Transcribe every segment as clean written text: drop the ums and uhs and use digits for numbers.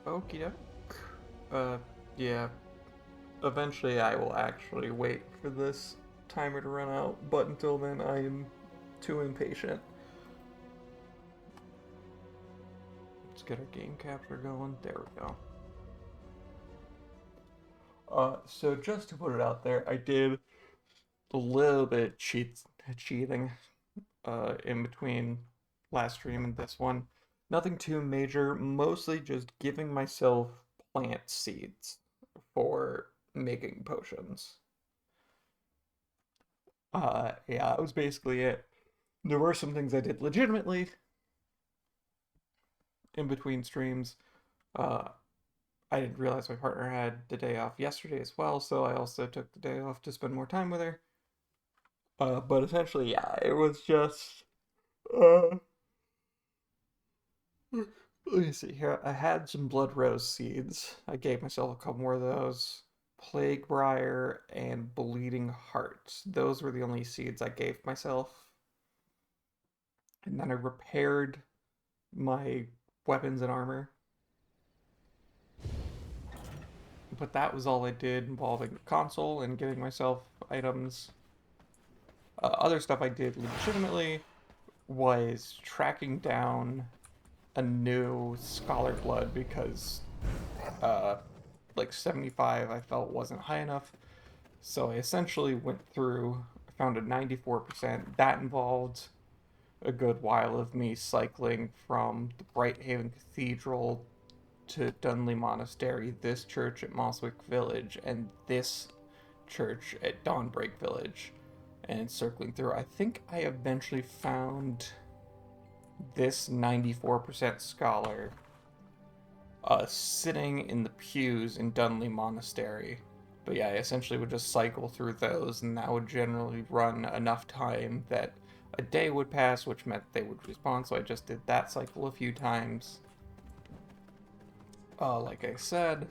Okie doke. Yeah. Eventually I will actually wait for this timer to run out, but until then I am too impatient. Let's get our game capture going. There we go. So just to put it out there, I did a little bit cheating in between last stream and this one. Nothing too major, mostly just giving myself plant seeds for making potions. Yeah, that was basically it. There were some things I did legitimately in between streams. Uh, I didn't realize my partner had the day off yesterday as well, so I also took the day off to spend more time with her. But essentially, yeah, it was just uh, let me see here. I had some blood rose seeds. I gave myself a couple more of those. Plague briar and bleeding heart. Those were the only seeds I gave myself. And then I repaired my weapons and armor. But that was all I did involving the console and giving myself items. Other stuff I did legitimately was tracking down a new Scholar Blood because uh, like 75 I felt wasn't high enough. So I essentially went through, I found a 94%. That involved a good while of me cycling from the Brighthaven Cathedral to Dunley Monastery, this church at Mosswick Village, and this church at Dawnbreak Village, and circling through. I think I eventually found this 94% scholar sitting in the pews in Dunley Monastery. But yeah, I essentially would just cycle through those, and that would generally run enough time that a day would pass, which meant they would respawn. So I just did that cycle a few times. Like I said,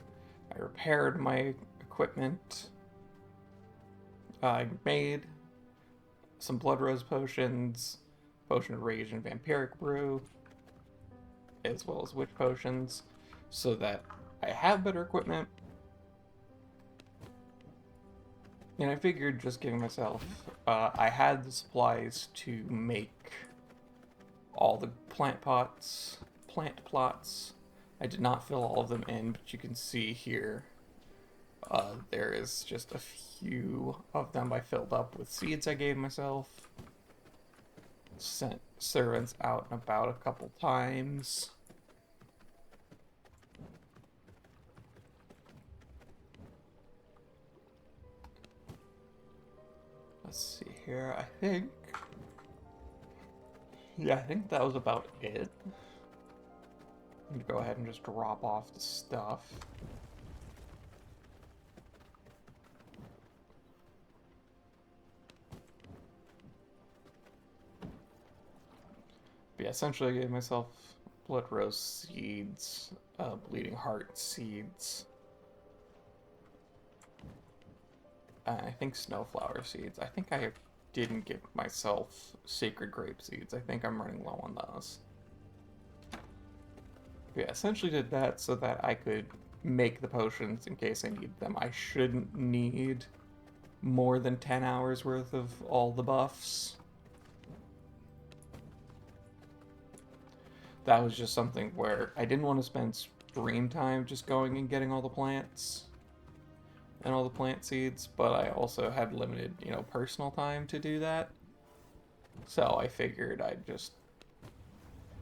I repaired my equipment. I made some Blood Rose potions, Potion of Rage and Vampiric Brew, as well as Witch Potions, so that I have better equipment. And I figured just giving myself, I had the supplies to make all the plant plots. I did not fill all of them in, but you can see here there is just a few of them I filled up with seeds I gave myself. Sent servants out and about a couple times. Let's see here. I think that was about it. I'm gonna go ahead and just drop off the stuff. But yeah, essentially I gave myself Blood Rose seeds, Bleeding Heart seeds, I think Snowflower seeds. I think I didn't give myself Sacred Grape seeds. I think I'm running low on those. But yeah, essentially did that so that I could make the potions in case I need them. I shouldn't need more than 10 hours worth of all the buffs. That was just something where I didn't want to spend stream time just going and getting all the plants and all the plant seeds, but I also had limited, personal time to do that. So I figured I'd just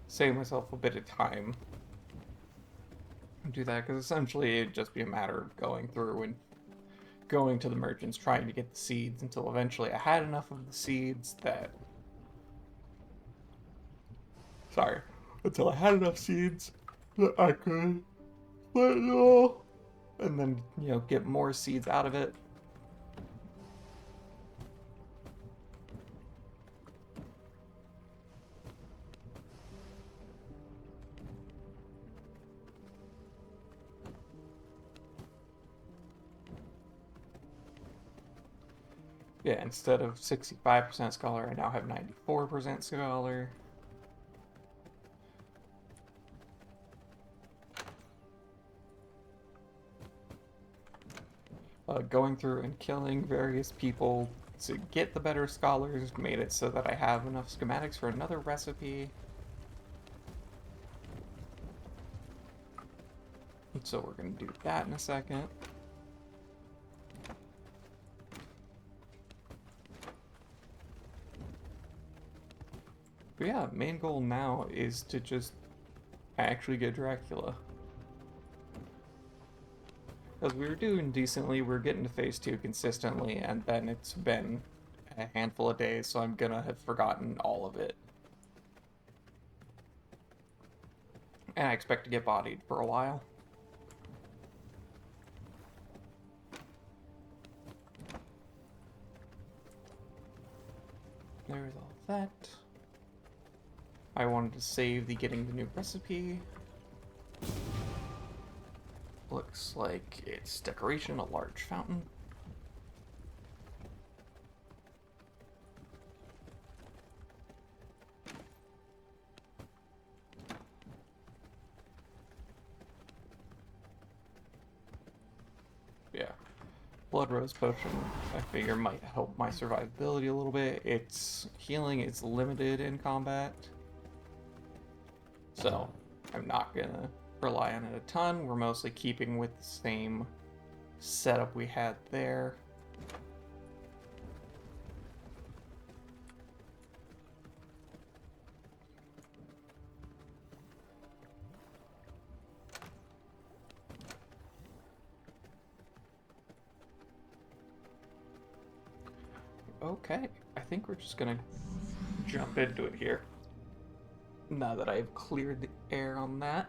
save myself a bit of time and do that, because essentially it'd just be a matter of going through and going to the merchants trying to get the seeds until eventually I had enough of the seeds that. Sorry. Until I had enough seeds that I could let it all and then, get more seeds out of it. Yeah, instead of 65% scholar, I now have 94% scholar. going through and killing various people to get the better scholars made it so that I have enough schematics for another recipe. So we're going to do that in a second. But yeah, main goal now is to just actually get Dracula. Because we were doing decently, we are getting to phase 2 consistently, and then it's been a handful of days, so I'm gonna have forgotten all of it. And I expect to get bodied for a while. There's all that. I wanted to save the getting the new recipe. Looks like it's decoration, a large fountain. Yeah. Blood Rose Potion, I figure, might help my survivability a little bit. Its healing is limited in combat, so I'm not gonna rely on it a ton. We're mostly keeping with the same setup we had there. Okay, I think we're just gonna jump into it here. Now that I've cleared the air on that,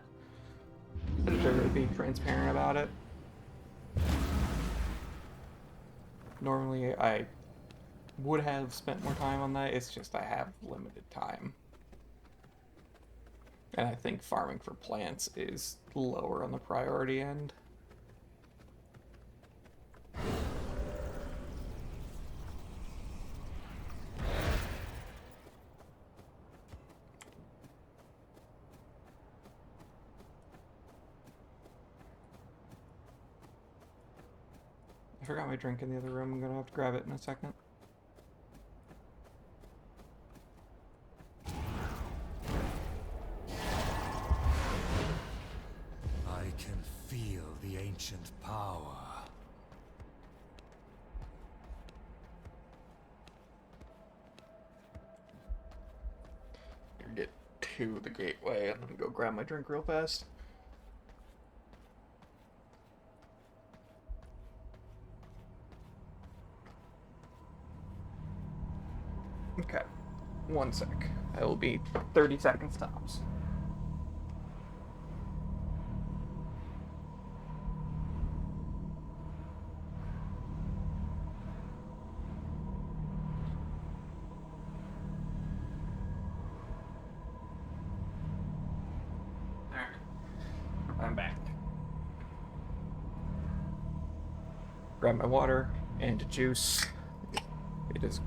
I just try to be transparent about it. Normally I would have spent more time on that, it's just I have limited time. And I think farming for plants is lower on the priority end. I forgot my drink in the other room. I'm gonna have to grab it in a second. I can feel the ancient power. Gonna get to the gateway and then go grab my drink real fast. Okay, 1 sec. I will be 30 seconds tops. Alright, I'm back. Grab my water and juice. It is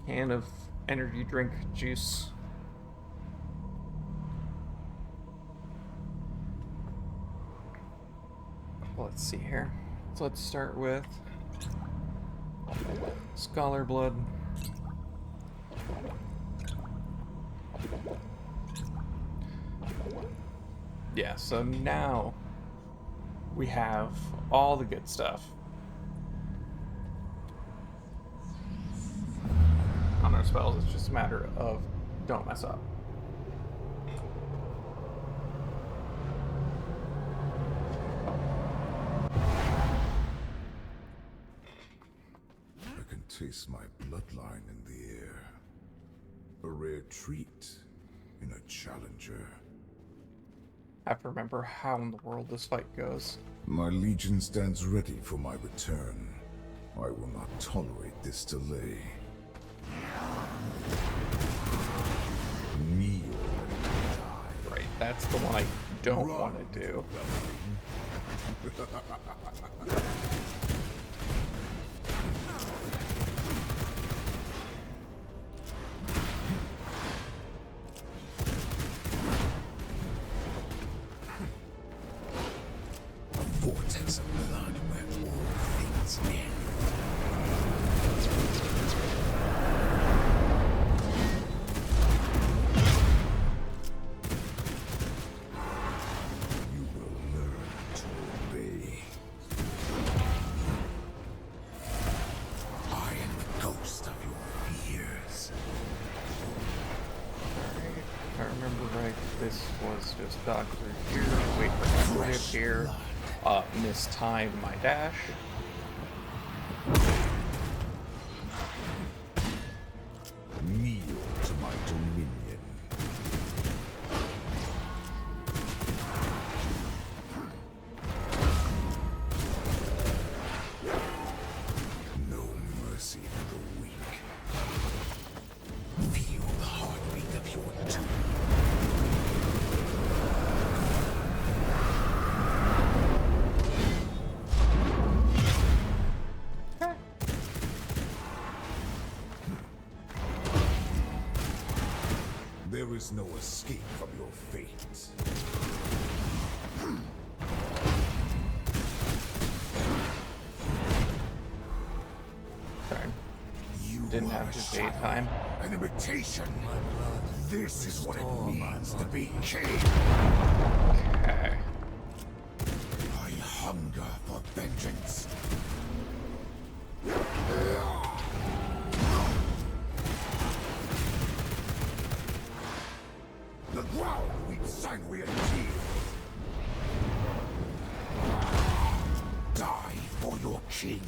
can of energy drink juice. Let's see here. So let's start with Scholar Blood. Yeah, so now we have all the good stuff on our spells. It's just a matter of don't mess up. I can taste my bloodline in the air. A rare treat in a challenger. I have to remember how in the world this fight goes. My legion stands ready for my return. I will not tolerate this delay. Kneel and die. Right, that's the one I don't want to do. A vortex of blood where all things just dodge through here, wait for him to reappear, mistime my dash. Kneel to my dominion. No mercy for the weak. Feel the heartbeat of your tomb. There is no escape from your fate. Okay. You Didn't are have a to shadow, date time. an imitation. This is what it means to be king. Okay. I hunger for vengeance. The ground weeps sanguine tears. Die for your king.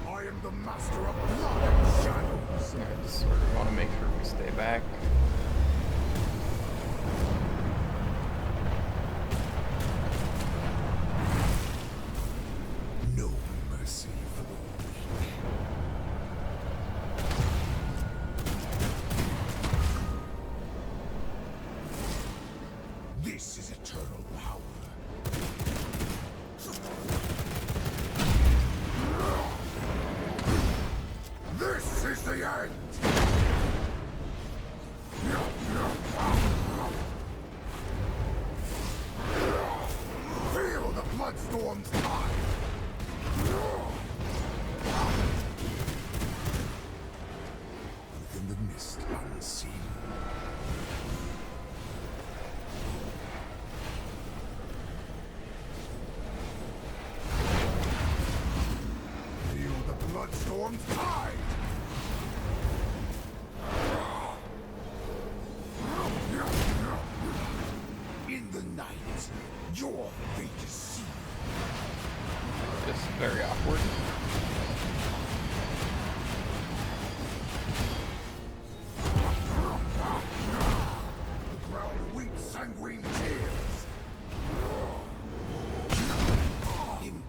I am the master of blood and shadows. I just sort of want to make sure we stay back. No mercy for the weak. This is eternal power. This is the end! Feel the bloodstorm's tide! Within the mist unseen. Feel the bloodstorm's tide! In the night, your fate is sealed. Just very awkward. The ground weeps sanguine tears.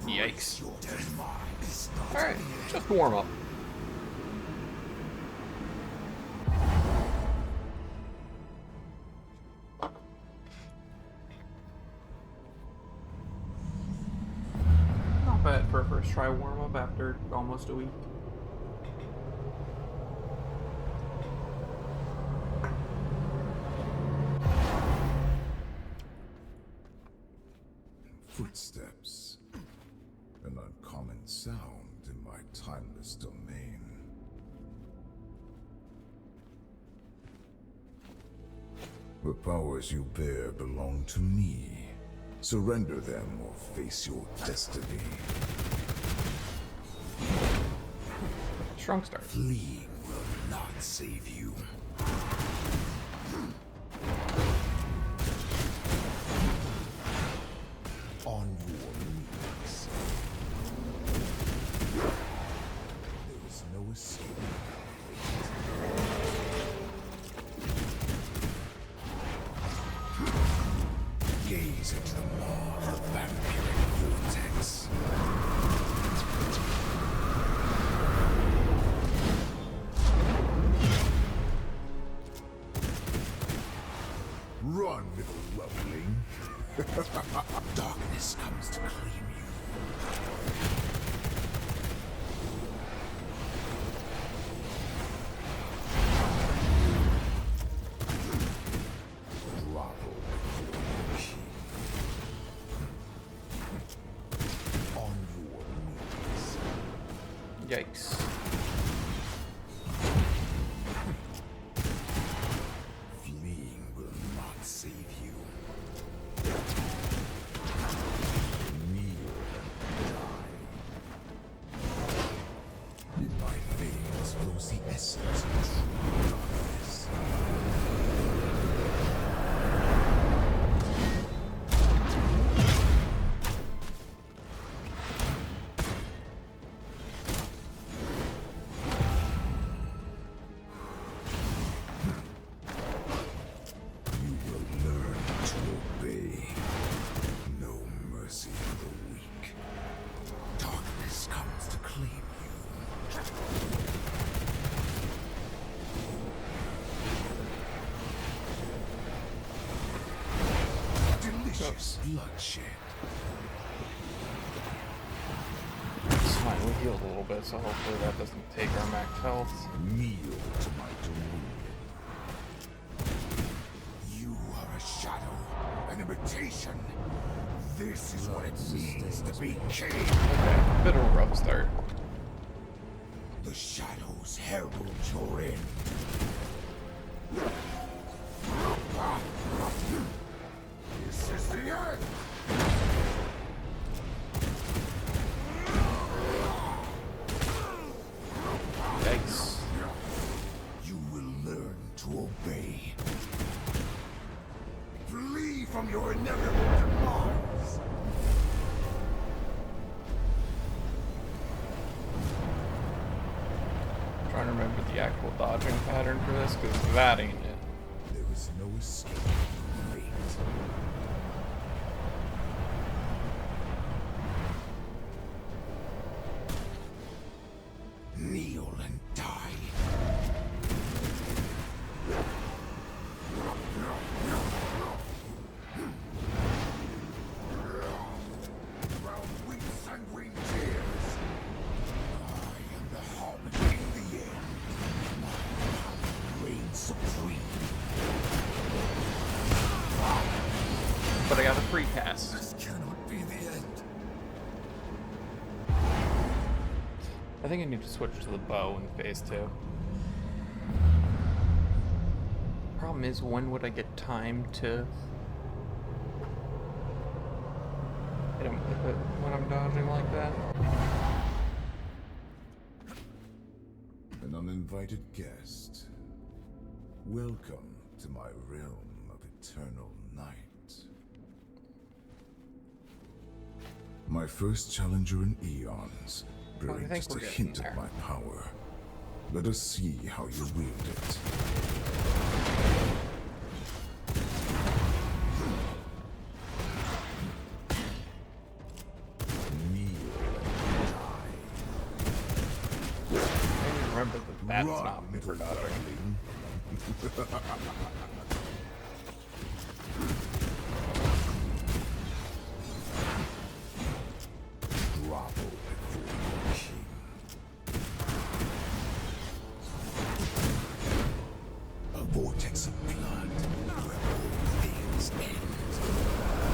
Yikes. Your demise. Alright, just warm up. Not bad for a first try warm up after almost a week. Footsteps. An uncommon sound in my timeless domain. The powers you bear belong to me. Surrender them or face your destiny. Shrunk start. Fleeing will not save you. On your knees. There is no escape. Gaze into the maw of the vampiric vortex. Run, little loveling. Darkness comes to claim you. Grovel before your king. On your knees. Yikes. Fleeing will not save you. Kneel and die. In my veins flows the essence of true darkness. vicious bloodshed. It's fine, we healed a little bit, so hopefully that doesn't take our max health. Kneel to my dominion. You are a shadow, an imitation. This is what it means to be king. Okay, bit of a rough start. The shadows herald your end. This is the end. Yikes. You will learn to obey. Flee from your inevitable demise. Trying to remember the actual dodging pattern for this, because that ain't it. There is no escape from fate. Kneel and die. Drown with sanguine tears. I am the harbinger in the end. My power reigns supreme. But I got a free cast. This cannot be the end. I think I need to switch to the bow in phase 2. Problem is, when would I get time to hit him with it when I'm dodging like that? An uninvited guest. Welcome to my realm of eternal night. My first challenger in eons, Well, I bearing think just a we're getting hint there. of my power. Let us see how you wield it. Kneel and die. I need to remember that that's Run, not me for little dodging. darling. Grovel before your king. A vortex of blood where all things end.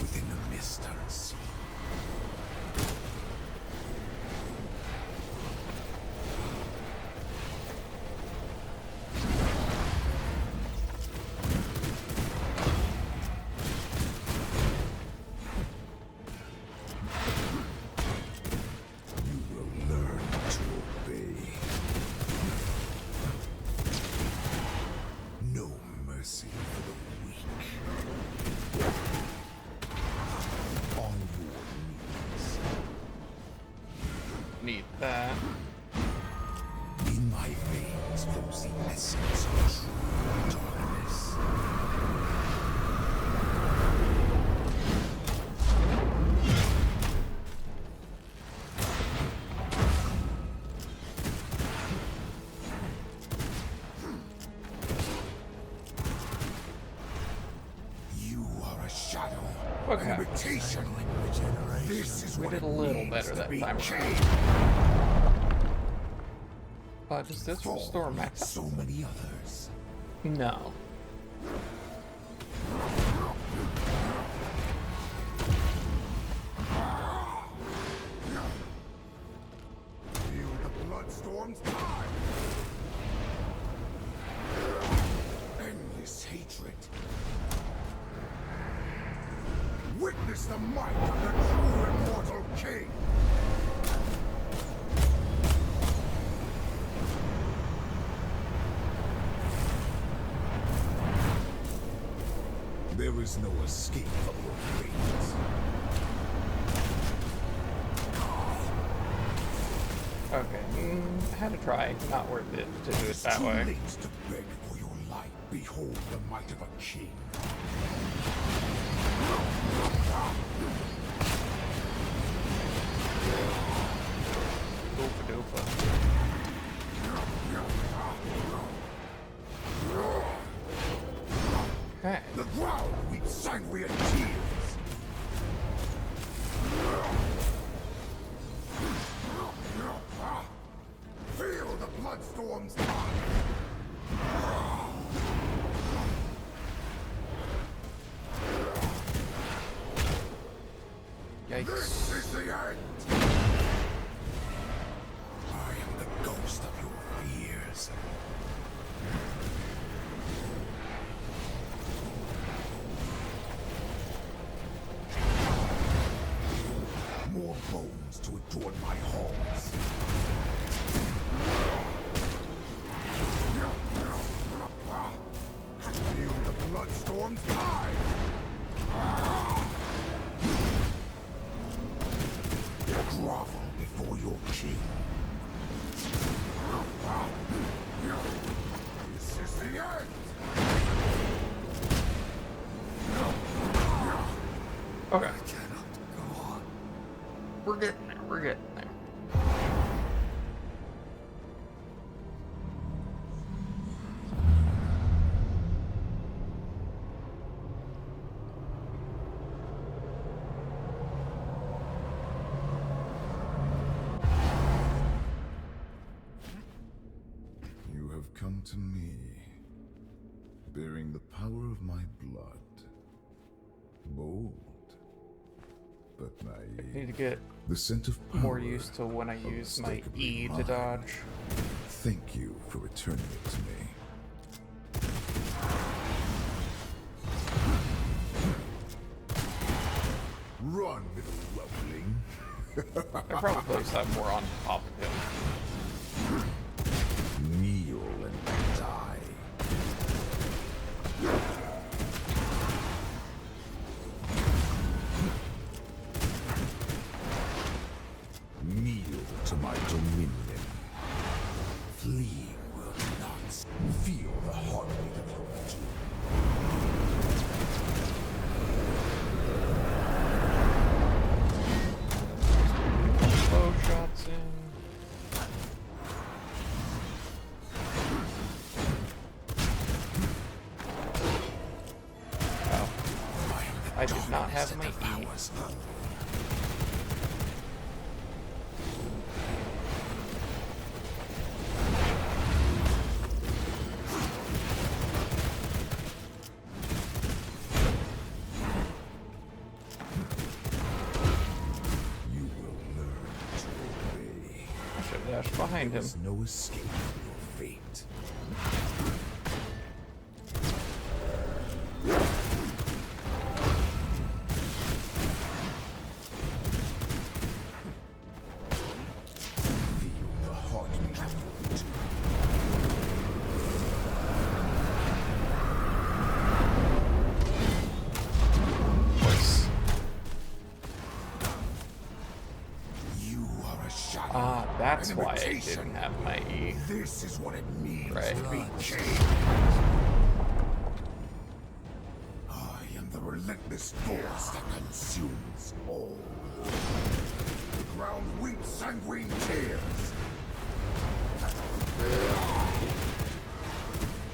Within the mist unseen. You will learn to obey. No mercy for the weak. On your knees. Need that. In my veins flows the essence of true darkness. You are a shadow, Okay. an imitation. This is We what did it a little means better to that be time. king. Does this For restore max? so many others. No. Feel the bloodstorm's tide. Endless hatred. Witness the might of the true immortal king. There is no escape from your fate. Okay. Had to try. Not worth it to do it It's that too way. late to beg for your life. Behold the might of a king. This is the end! I am the ghost of your fears. More bones to adorn my halls. Feel the bloodstorm's tide! Grovel before your king. This is the end! Okay. I cannot go on. We're getting there. We're getting there. You have come to me, bearing the power of my blood. Bold, but I naive. need to get The scent of power, more used to when I use my E to mine. dodge. Thank you for returning it to me. Run, little loveling. I probably place that more on top of him. Kneel and die. Kneel to my dominion. Flee will not feel the heartbeat of your doom. Bow shots in. Oh. I did not have my E. You will learn to obey. I should have dashed behind him. There's no escape from your fate. Feel the heartbeat of your doom. Nice. You are a shadow. Ah, that's an why I imitation. didn't have my E. This is what it means Right. to be king. I am the relentless force that consumes all. The ground weeps sanguine tears.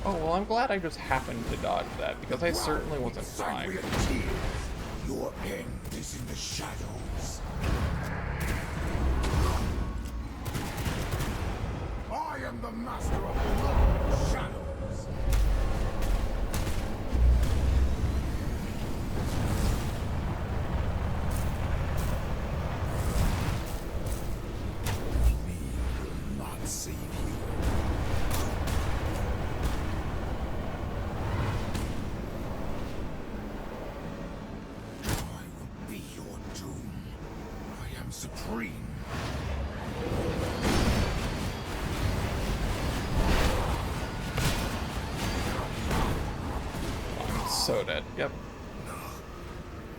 Oh, well, I'm glad I just happened to dodge that, because I certainly wasn't trying. Sanguine tears. Your end is in the shadows. I am the master of blood and shadows. Me will not save you. I will be your doom. I am supreme. I'm so dead. Yep.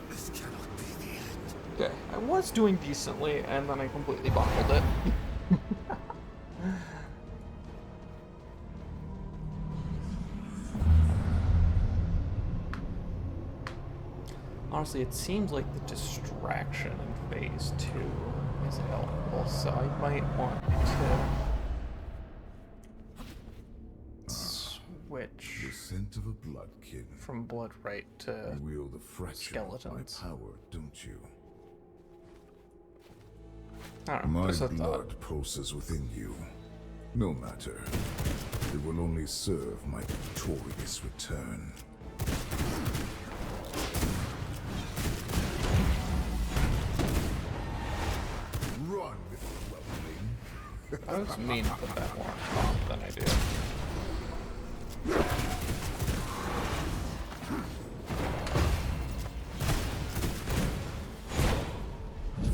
This cannot be the end. Okay, I was doing decently, and then I completely bungled it. Honestly, it seems like the distraction in phase 2 is helpful, so I might want to switch The scent of a bloodkin. from blood right to You wield the fraction of my skeletons. power, don't you? I don't know, My just a thought. blood pulses within you. No matter. It will only serve my victorious return. I was mean to put that more on top than I do.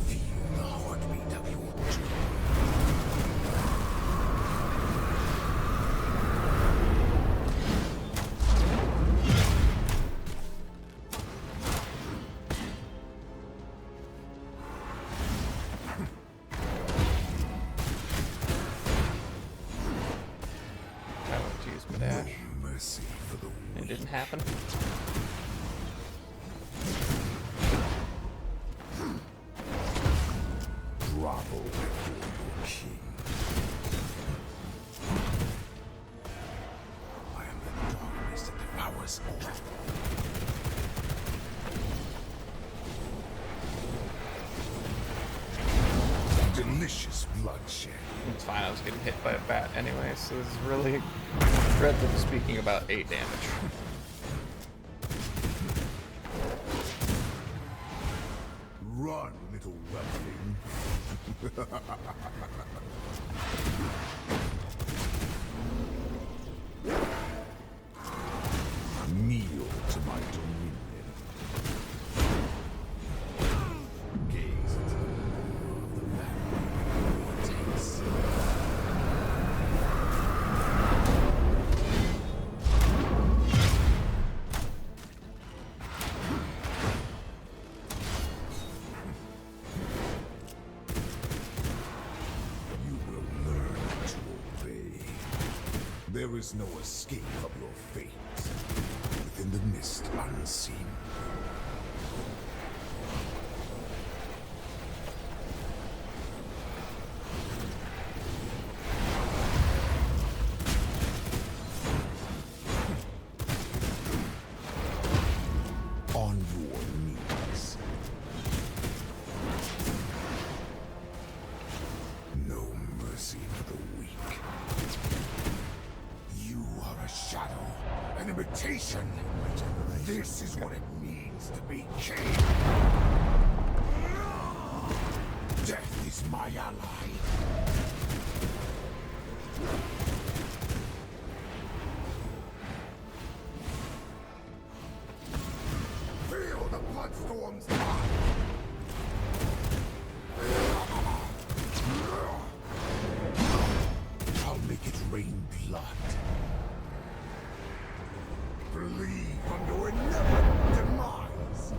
Feel the heartbeat of your joy. I went to use my dash. No mercy for the It weak. didn't happen. Grovel before your king. I am the darkness that devours all. Delicious bloodshed. It's fine, I was getting hit by a bat anyway, so this is really dreadful speaking about 8 damage. Run, little weakling. Kneel to my dominion. Gaze into the maw of the vampire vortex. You will learn to obey. There is no escape of your fate. Within the mist unseen. On your knees. No mercy for the weak. You are a shadow, an imitation. This is what it means to be king. Death is my ally. Feel the bloodstorm's tide. I'll make it rain blood. Believe on your inevitable demise.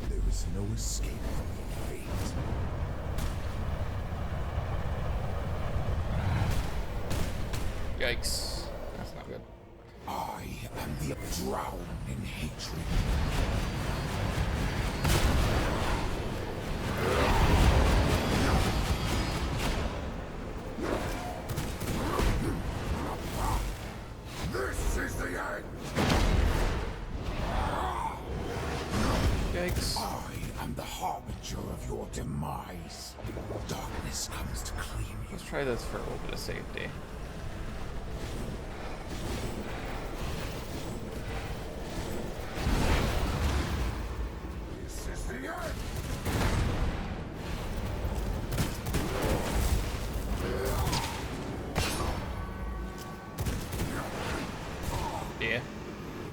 There is no escape from your fate. Yikes. That's not good. I am the drowned in hatred. This is the end. Yikes. I am the harbinger of your demise. Darkness comes to claim you. Let's try this for a little bit of safety. This is the end. Yeah.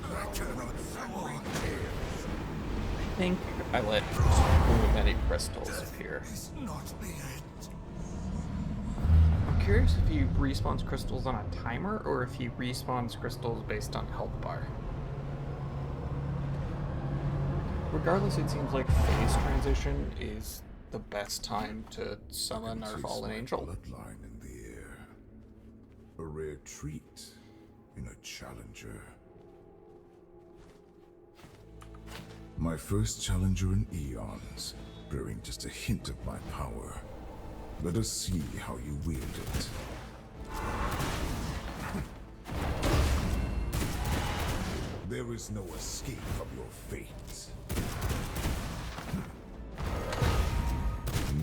I cannot separate tears. I think I let too many crystals appear. It's not the end. I'm curious if he respawns crystals on a timer or if he respawns crystals based on health bar. Regardless, it seems like phase transition is the best time to summon our Taste fallen my angel. bloodline in the air. A rare treat in a challenger. My first challenger in eons, bearing just a hint of my power. Let us see how you wield it. There is no escape from your fate.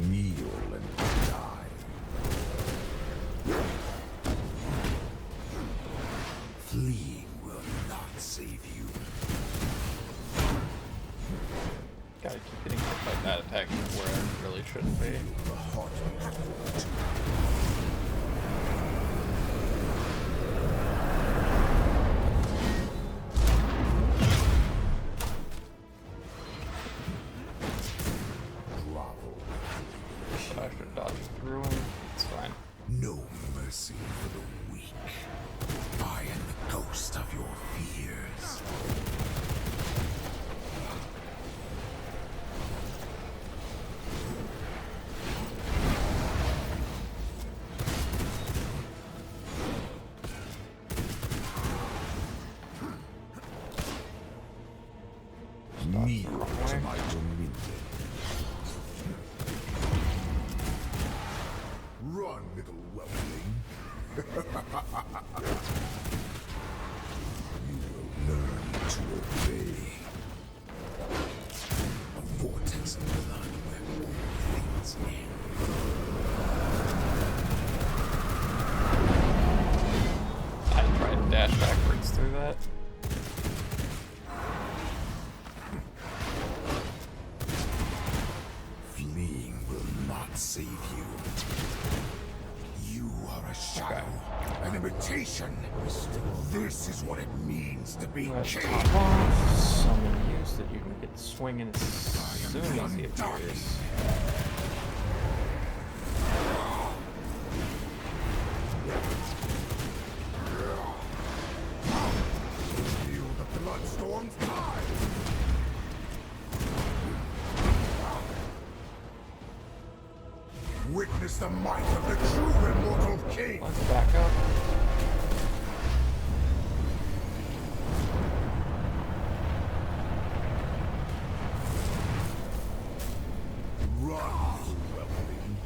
Kneel and die. Fleeing will not save you. that attack where I really shouldn't be. The heartbeat of your tomb. But I should dodge through him. It's fine. No mercy for the weak. I am the ghost of your fears. Kneel to my dominion. Run, little whelpling. You will learn to obey. A vortex of blood where all things end. I tried to dash backwards through that. Fleeing will not save you. You are a shadow, an imitation. This is what it means to be Let's king. top off. Summon use that you can get swinging as soon as he appears. Feel the bloodstorm's tide. Witness the might of the true immortal king. Let's back up. Run, whelpling.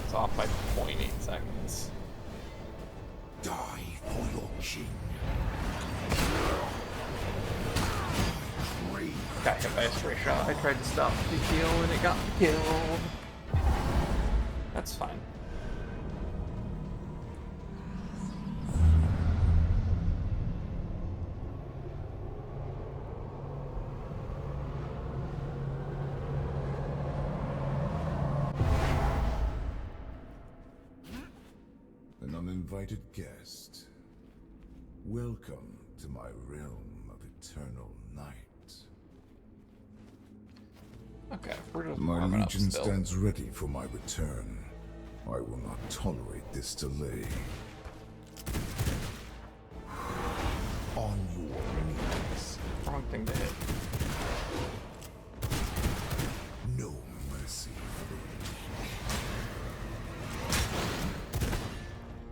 It's off by 0.8 seconds. Die for your king. Crave Got hit by a stray shot. I tried to stop the kill and it got me killed. That's fine. an uninvited guest. Welcome to my realm of eternal night. Okay, we're just My warming up legion still. stands ready for my return. I will not tolerate this delay. On your knees. Wrong thing to hit. No mercy for the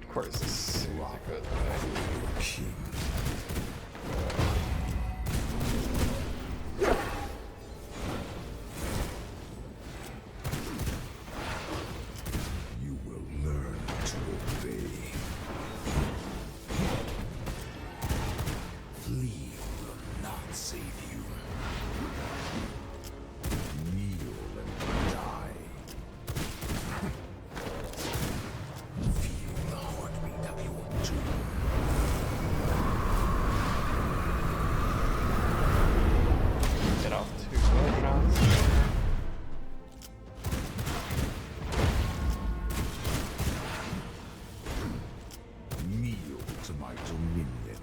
Of course, as soon as it goes away. king. You will learn to obey. Flee will not save you. Kneel and die. Feel the heartbeat of your tomb. Get off 2 blood shots. Kneel to my dominion.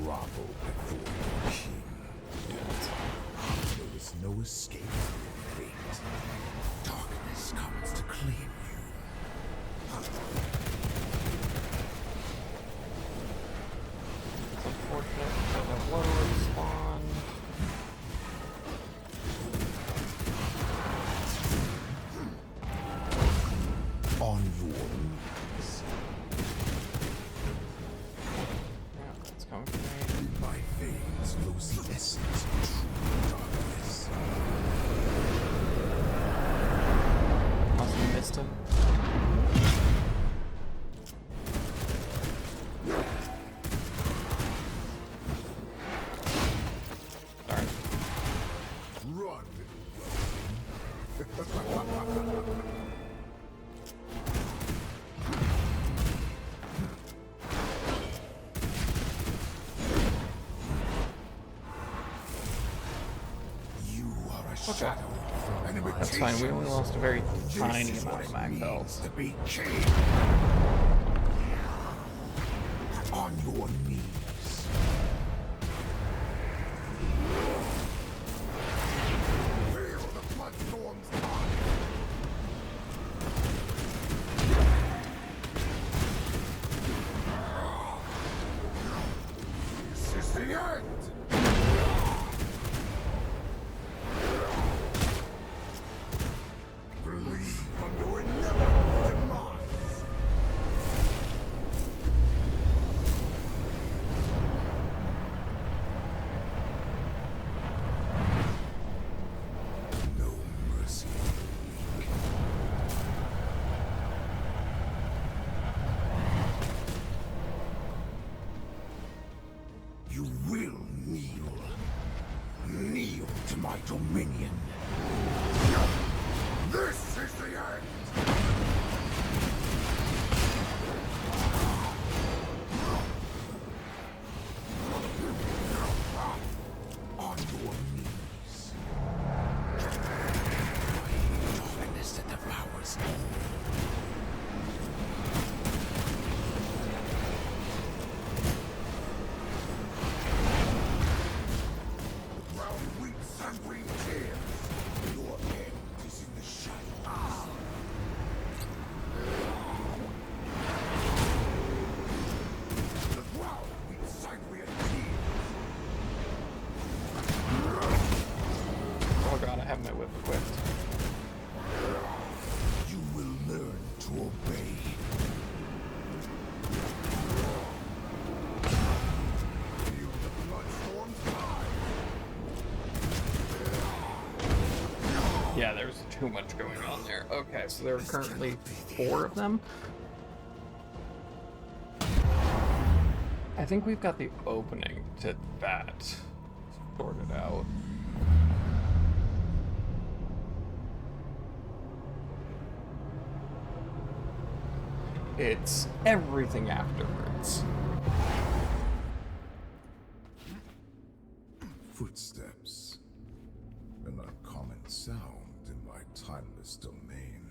Bravo before your king. Yeah, that's fine. There is no escape from your fate. Darkness comes to claim you. It's unfortunate because I low respawn. On your knees. Yeah, that's coming for me. In my veins flows the essence of true darkness. Must have missed him. Darn. Run, little Okay. shadow. An That's fine. We only lost a very This tiny is amount what of it mag means health. to be king. On your knees. Feel the bloodstorm's tide. This is the end. Believe on your inevitable demise. No mercy for the weak. You will kneel. Kneel to my dominion. This is the end! On your knees. Darkness that devours brown wheat sanguine tears. Your end is in the shadows. The brown wheat sanguine tears. Oh god, I have my whip equipped. You will learn to obey. Feel the bloodstorm's tide. Yeah, there's too much going on there. Okay, so there are currently 4 of them. I think we've got the opening to that sorted out. It's everything afterwards. Footsteps. An uncommon sound in my timeless domain.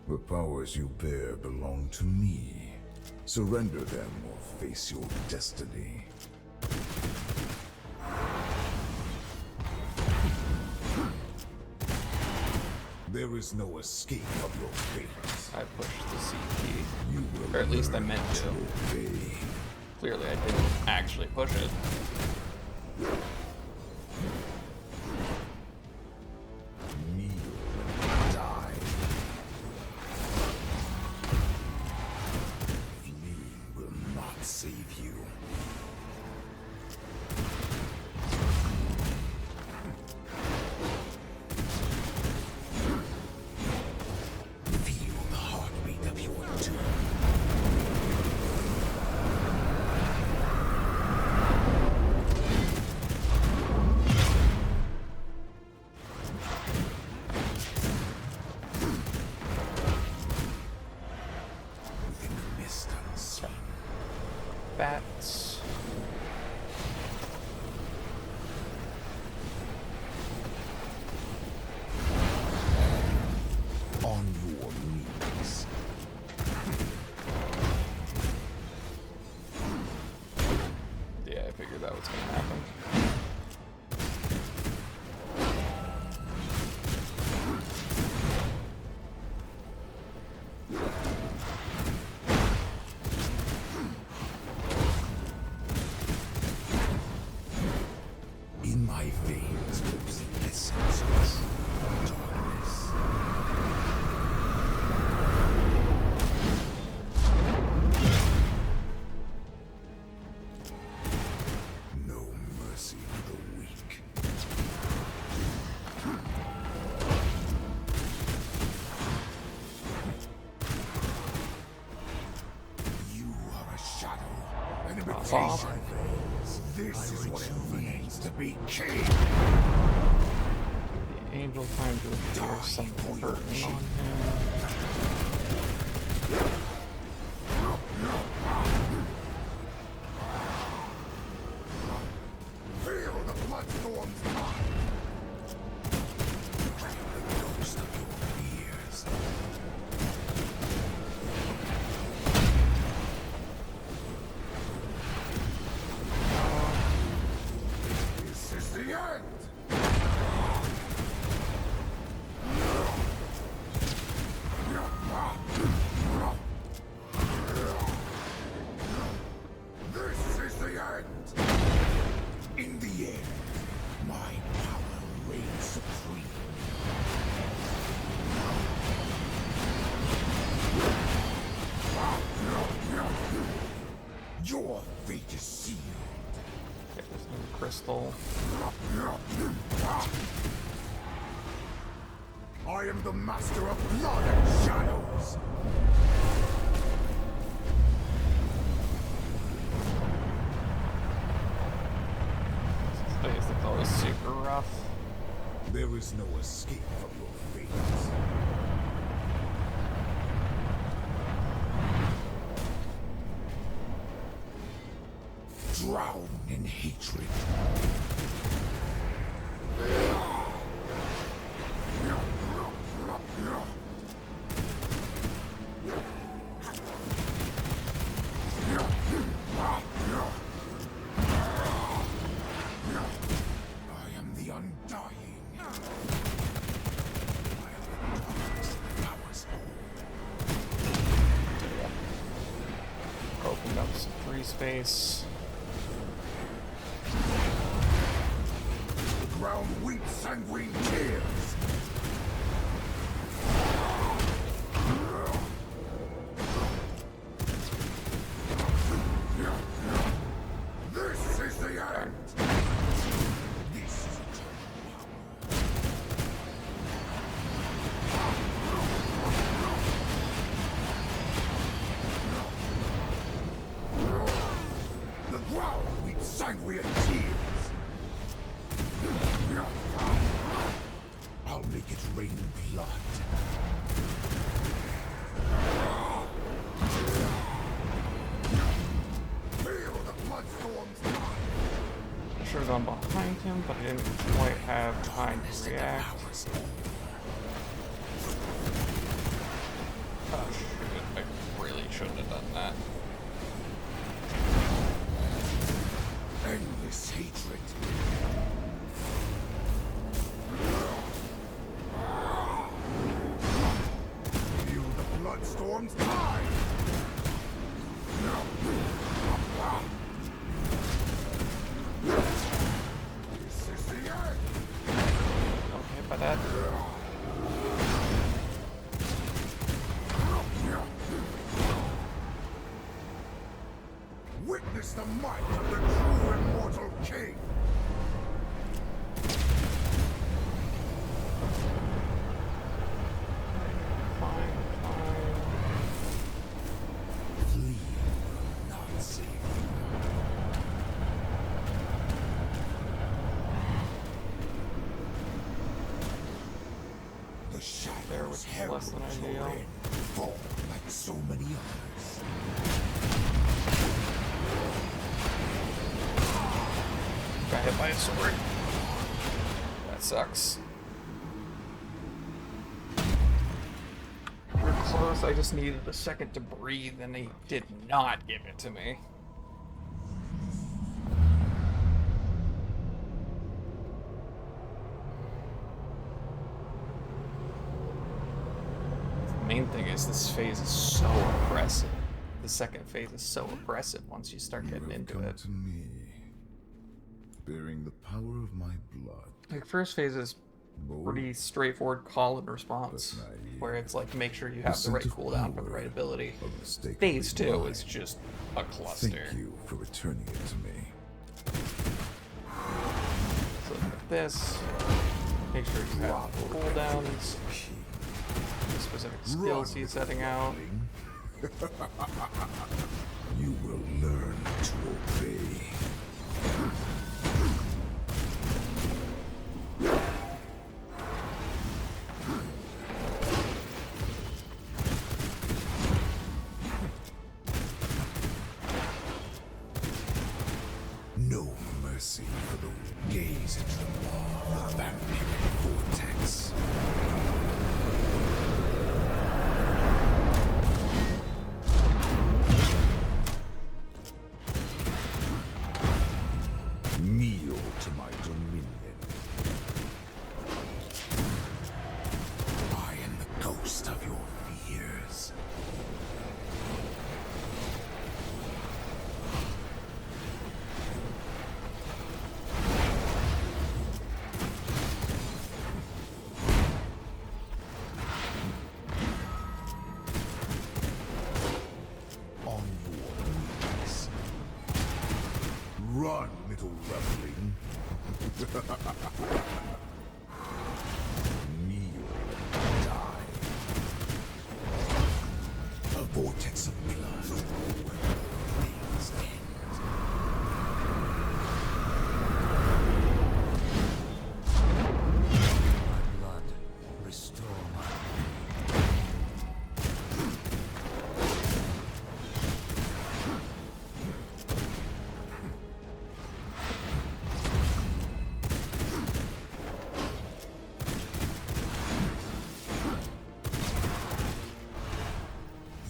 The powers you bear belong to me. Surrender them or face your destiny. There is no escape of your fate. I pushed the C key. You will Or at least I learn meant to. obey. Clearly I didn't actually push it. Kneel and die. Fleeing will not save you. Feel the heartbeat of your doom. Within the mist unseen. Bats. On your knees. Yeah, I figured that was gonna happen. In my veins lives the essence of darkness. No mercy for the weak. You are a shadow, an imitation. This is what it means to be king. The angel time to appear some burden on him. Feel sealed. Okay, there's no crystal. I am the master of blood and shadows. This phase is always super rough. There is no escape from your fate. Drown in hatred. I am the undying. I am the darkness that powers all. Opened up some free space. The ground weeps sanguine tears. This is the end. This is eternal power. The ground weeps sanguine tears. I'll make it rain blood. Feel the bloodstorm's tide. Should have gone behind him, but I didn't quite have time to react. Oh shoot, I really shouldn't have done that. Endless hatred. Feel the bloodstorm's tide. This is the end. Don't get hit by that. Witness the might of the true immortal king. Fine, fine. Flee will not save you. The There shadows was herald less than your ideal. end, fall like so many others. Got hit by a sword. That sucks. We're close, I just needed a second to breathe and he did not give it to me. The main thing is this phase is so oppressive. The second phase is so oppressive once you start getting into Come it. to me, bearing the power of my blood. Like, first phase is pretty straightforward call and response, That's naive. where it's like make sure you have the right Scent of cooldown for the power, right ability. unmistakably Phase 2 mine. is just a cluster. Thank you for returning it to me. So look at this. Make sure you have cooldowns, the specific skills he's setting out. You will learn to obey. No mercy for those who gaze into the maw of the vampiric vortex. Kneel to my dominion. I am the ghost of your fears. On your knees. Run, little reveling. Kneel and die. A vortex of blood. Things end. My blood, restore my...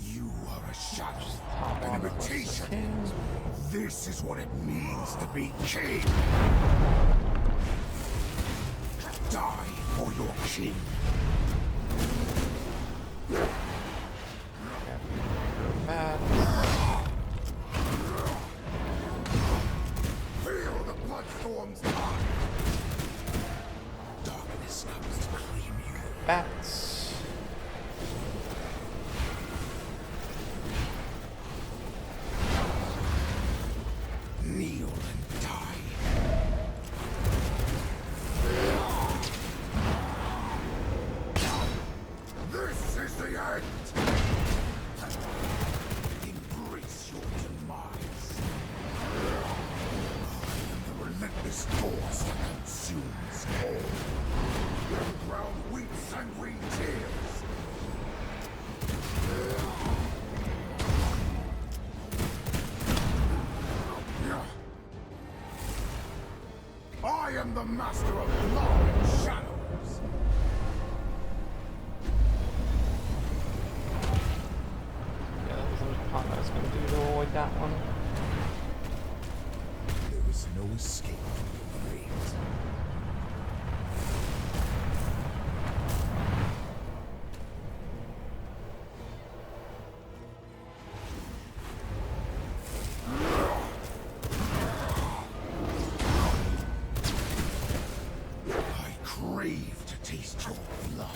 You are a shadow, an imitation. This is what it means to be king. Die for your king. Bad. Feel the bloodstorm's tide. Darkness comes to claim you. Bats. Kneel and die. This is the end. Embrace your demise. I am the relentless force that consumes all. The ground weeps sanguine tears. I am the master of blood and shadows. Yeah, that wasn't a con I was gonna do to avoid that one. There is no escape from your fate. I crave to taste your blood.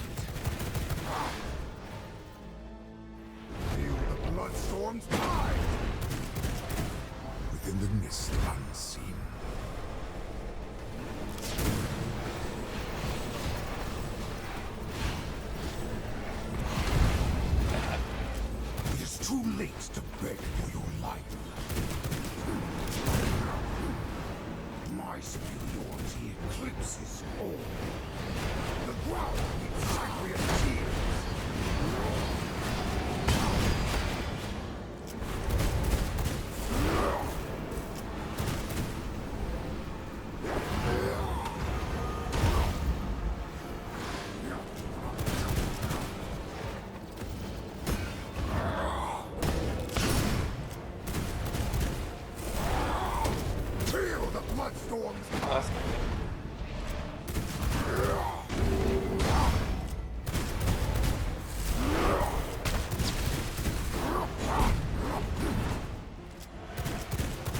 Feel the bloodstorm's tide. Within the mist unseen. It is too late to beg for your life. My superiority eclipses all. The ground needs sacred tears. Feel the bloodstorm's Oh, that's not good.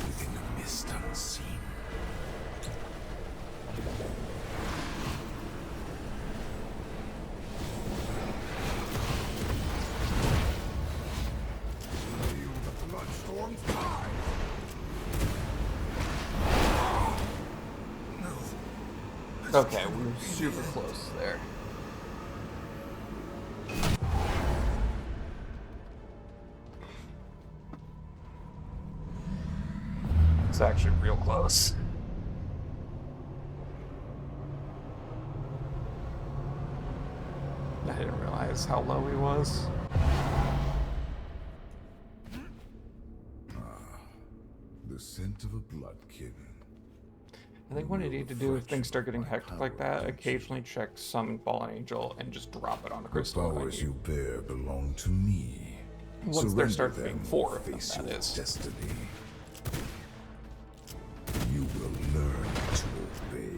within the mist unseen. Feel the bloodstorm's tide. No. Okay, we were super close there. It's actually real close. I didn't realize how low he was. The scent of a bloodkin. I think what I need to do if things start getting hectic like that, occasionally check Summon Fallen Angel and just drop it on a The crystal. if I powers need. you bear belong to me. Once there Surrender starts them being or 4 of them, face that your is. destiny. You will learn to obey.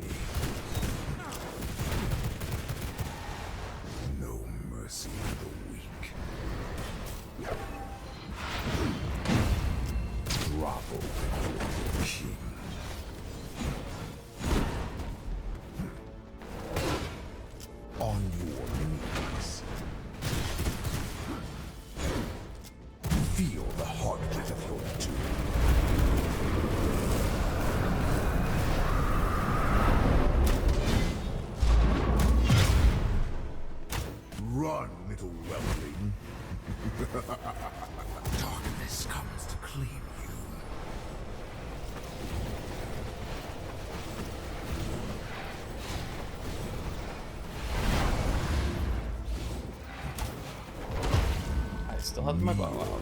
No mercy for the weak. Grovel before your king. On your knees. Feel the heartbeat of your doom. still have my bow out.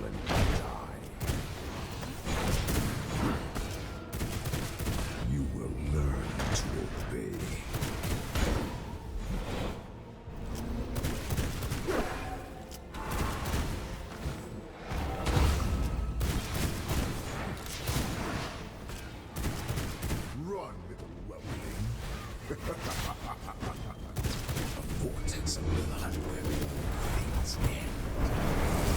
You will learn to obey. Run, little whelpling. A vortex of blood where all things end.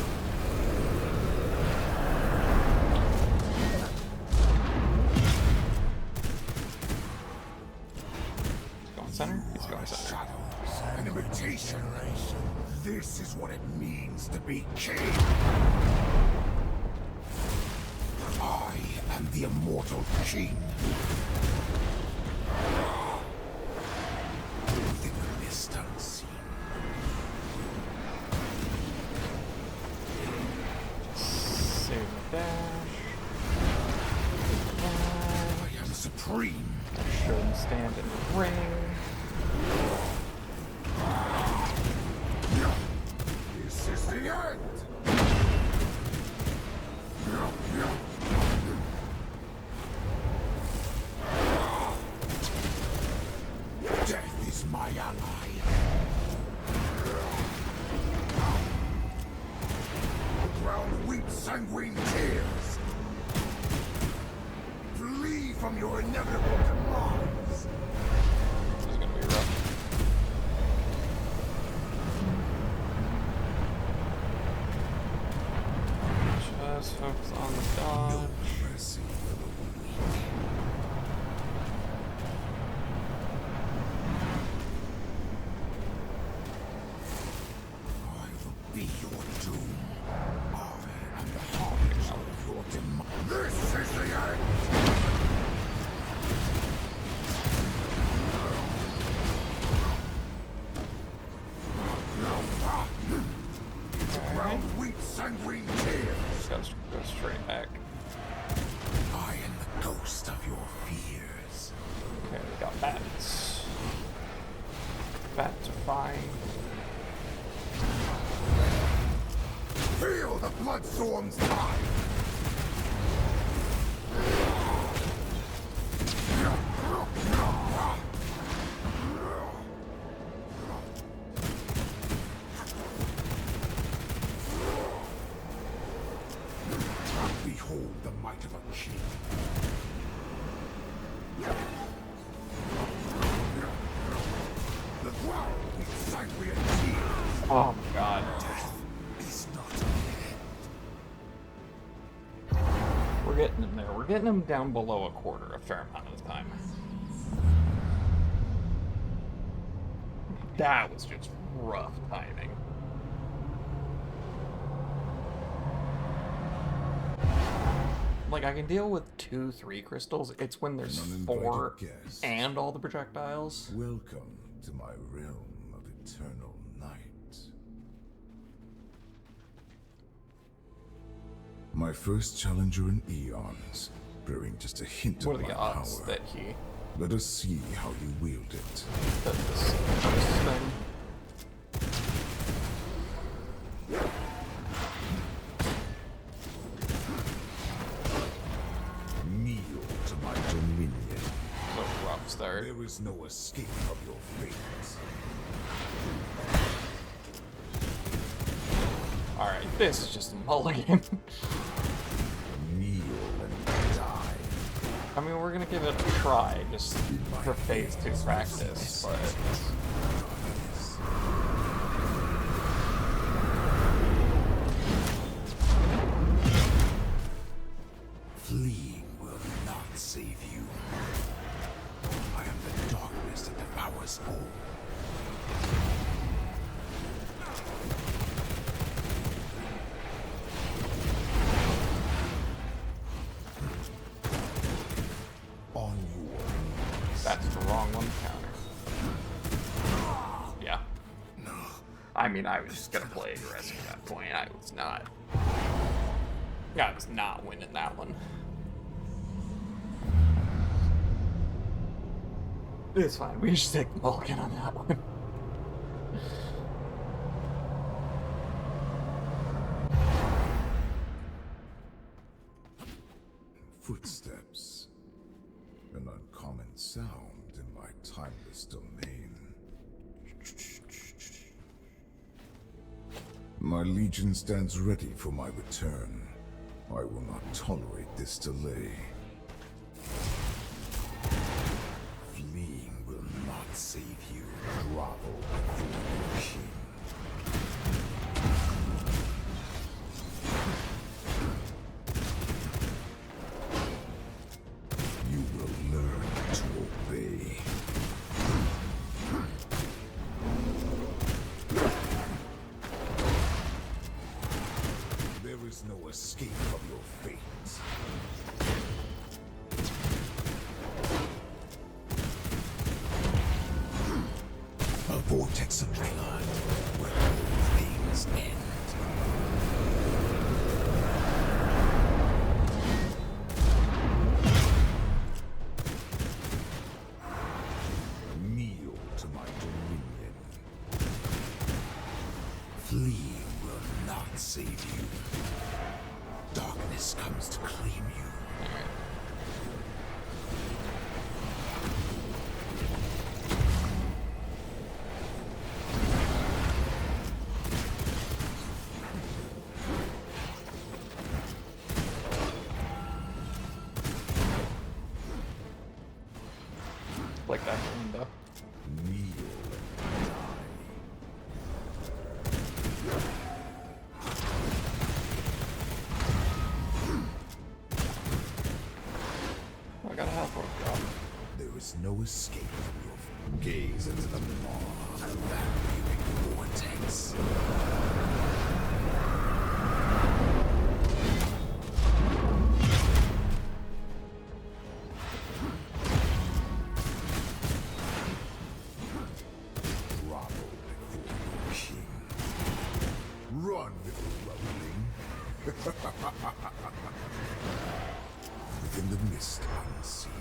Going center? He's going center. Shadow, an imitation. This is what it means to be king. I am the immortal king. Within the mist unseen. Save the dash. I am supreme. Show him stand in the ring. This is the end. Death is my ally. The ground weeps sanguine tears. Flee from your inevitable demise. This is gonna be rough. Just focus on the dodge. Mercy for the weak. I will be your doom. I am the harbinger of your demise. This is the end! The ground weeps sanguine tears. Just gotta go straight back. I am the ghost of your fears. Okay, we got bats. Bats are fine. Feel the blood storm's tide. Behold the might of a king. The ground weeps sanguine tears. Oh my god. Is not We're getting in there. We're getting him down below a quarter a fair amount of the time. That was just rough timing. Like, I can deal with 2, 3 crystals. It's when there's An 4 uninvited guest. and all the projectiles. Welcome to my realm of eternal night. My first challenger in eons, bearing just a hint What of are my the odds power. that he Let us see how you wield it. does this thing? Kneel to my dominion. So rough start. There is no escape of your fate. Alright, this is just a mulligan. Kneel and die. I mean, we're gonna give it a try, just for phase 2 practice, but... Fleeing will not save you. I am the darkness that devours all. On your knees. That's the wrong one to counter. Yeah. I mean, I was just gonna play aggressive at that point. I was not winning that one. It's fine. We should take the mulligan on that one. Footsteps. An uncommon sound in my timeless domain. My legion stands ready for my return. I will not tolerate this delay. Fleeing will not save you. Grovel before your king. You will learn to obey. There is no escape from your fate. A vortex of blood where all things end. Kneel to my dominion. Fleeing will not save you. Darkness comes to claim you. Like that window. Kneel and die. I got a health orb drop. There is no escape from your gaze into the maw of that viewing vortex. Grovel before your king. Run, little loveling. Within the mist unseen.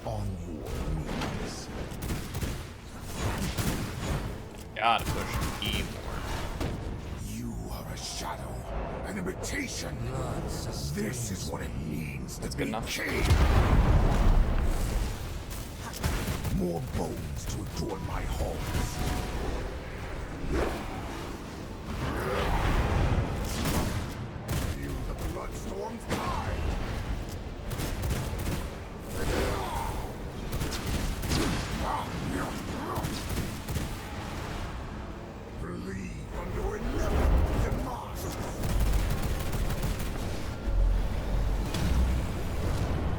On your knees. Gotta push E more. You are a shadow, an imitation. Blood This is what it means to That's be good enough. king. More bones to adorn my halls. Feel the bloodstorm's tide. Believe on your inevitable demise.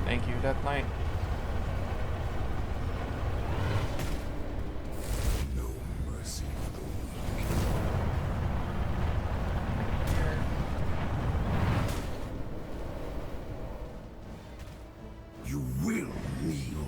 Thank you, Death Knight. No mercy for the weak. You will kneel.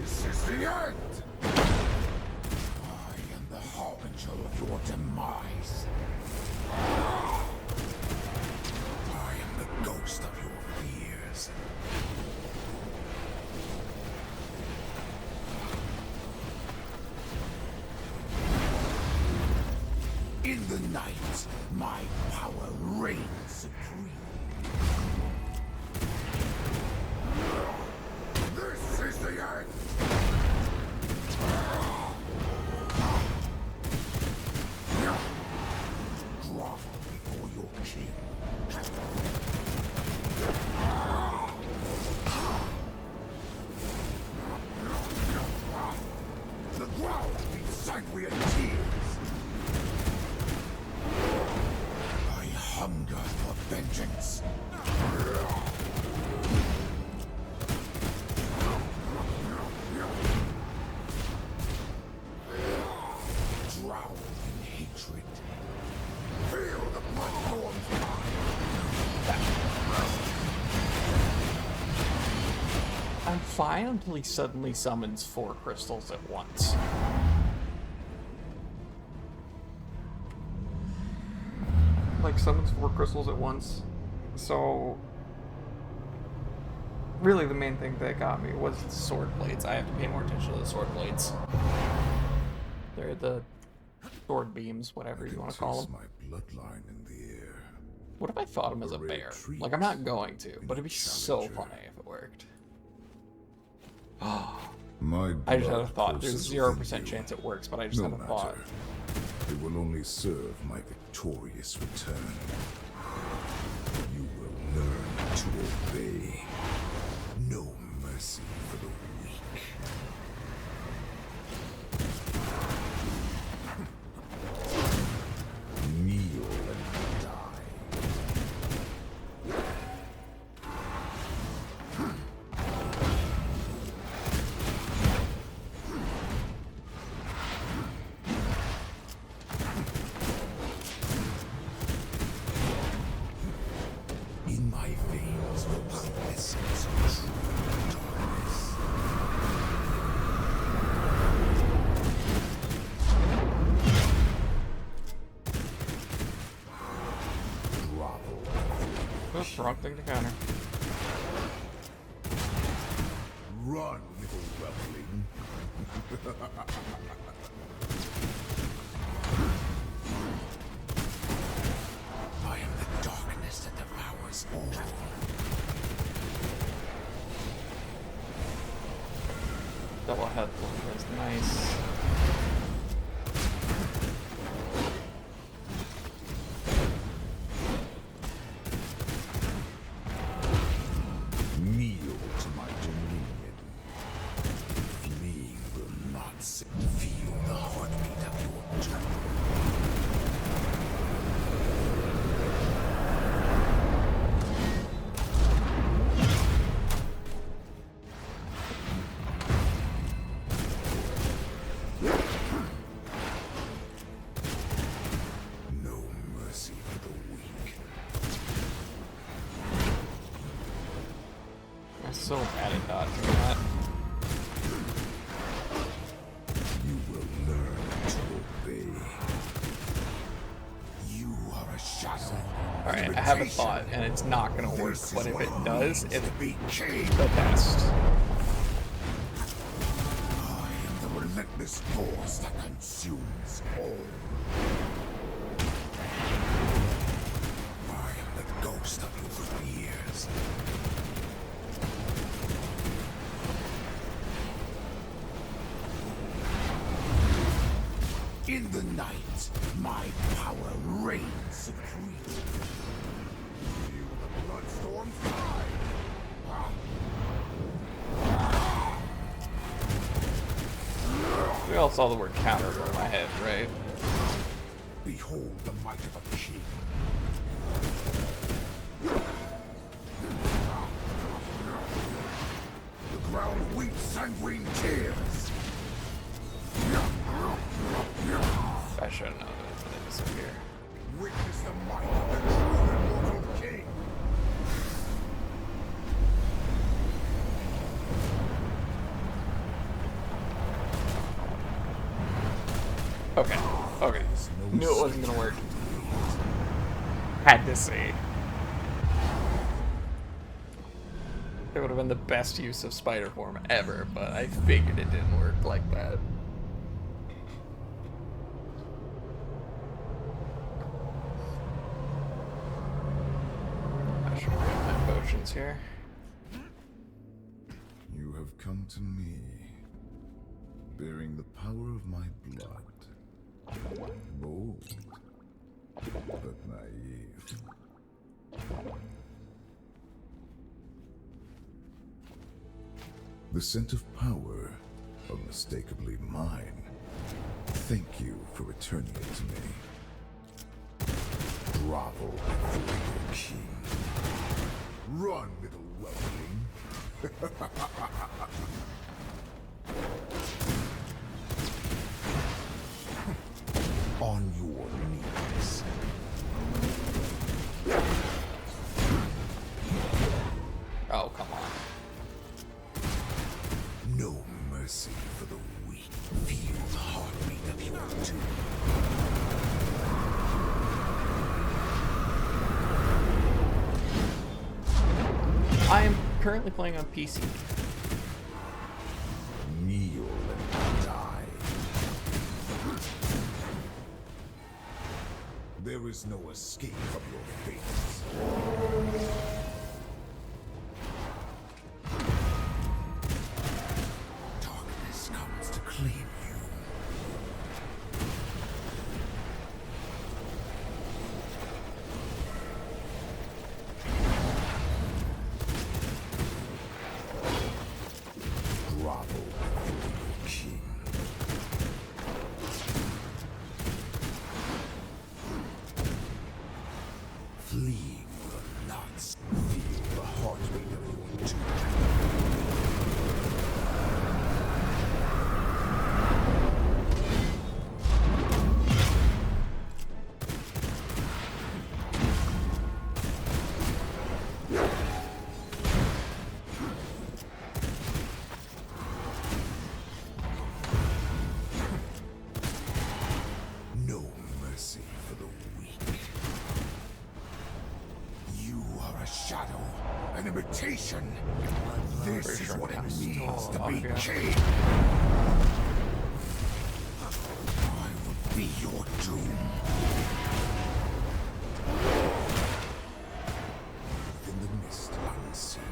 This is the end. I am the harbinger of your demise. I am the ghost of your fears. In the night, my power reigns supreme. This is the end! Grovel before your king. The ground beats sangria tears. I hunger for vengeance. Drown in hatred. Feel the bloodthorn's tide. I'm fine until he suddenly summons 4 crystals at once. like summons 4 crystals at once. So really the main thing that got me was the sword blades. I have to pay more attention to the sword blades. They're the sword beams, whatever you want to call them. My bloodline in the air. What if I thought him as a bear? Like, I'm not going to, but it'd be so funny if it worked. I just had a thought. There's 0% chance it works, but I just had a thought. It will only serve my victorious return. You will learn to obey. No mercy for the weak. Kneel and die. In my veins flows the essence of true darkness. Grovel. Oops, wrong thing to counter. Run, little reveling. I am the darkness that devours all. Double head was nice. Kneel to my dominion. Fleeing will not feel the heartbeat of your temple. No mercy for the weak. I'm so bad at dodging that. You will learn to obey. You are a shadow. Alright, I have a thought, and it's not gonna work, This is but if what it does, means it's to be king. the best. I am the relentless force that consumes all. I am the ghost of your years. In the night, my power reigns supreme. Feel the bloodstorm fly. We all saw the word counter go in my head, right? Behold the might of a king. The ground weeps sanguine tears. I should have known it was gonna disappear. Witness the might of the true and immortal king. Okay, okay. Knew it wasn't gonna work. Had to see. It would have been the best use of spider form ever, but I figured it didn't work like that. I should grab my potions here. You have come to me, bearing the power of my blood. Bold, but naive. The scent of power, unmistakably mine. Thank you for returning it to me. Grovel before your king. Run, little weakling. On your knees. Oh, come on. No mercy for the weak. Feel the heartbeat of your tomb. I am currently playing on PC. Kneel and die. There is no escape from your fate. Darkness comes to claim you. Grovel before your king. Fleeing will not feel the heartbeat of your tomb. No mercy for the weak. You are a shadow, an imitation. This Pretty is sure what it I'm means to still be up here. king. I will be your doom. Within the mist unseen.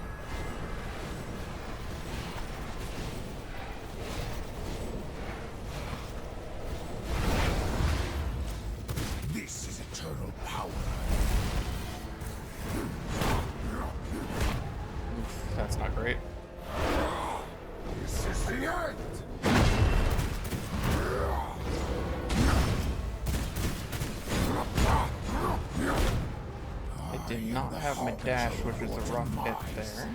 This is eternal power. That's not great. This is the end. I did not have my dash, which was a rough bit there.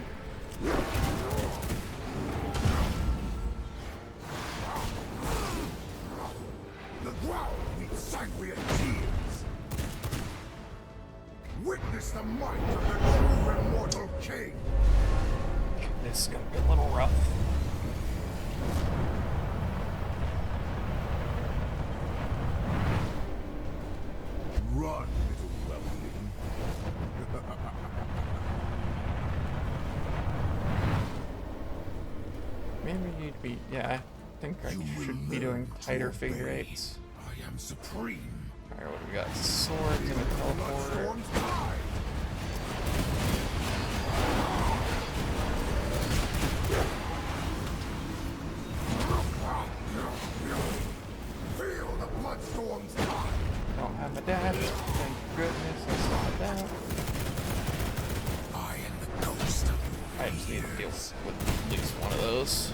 The ground needs sanguine tears. Witness the might of the true immortal king. This is gonna be a little rough. Run, little weakling. Maybe we need to be, yeah, I think I You will should be doing learn to tighter obey. figure eights. I am supreme. Alright, what do we got? Swords and a teleport. Bloodstorm's tide. Feel the bloodstorm's tide. Don't have my dash. Thank goodness I saw that. I am the ghost of I just need to deal with at least one of those.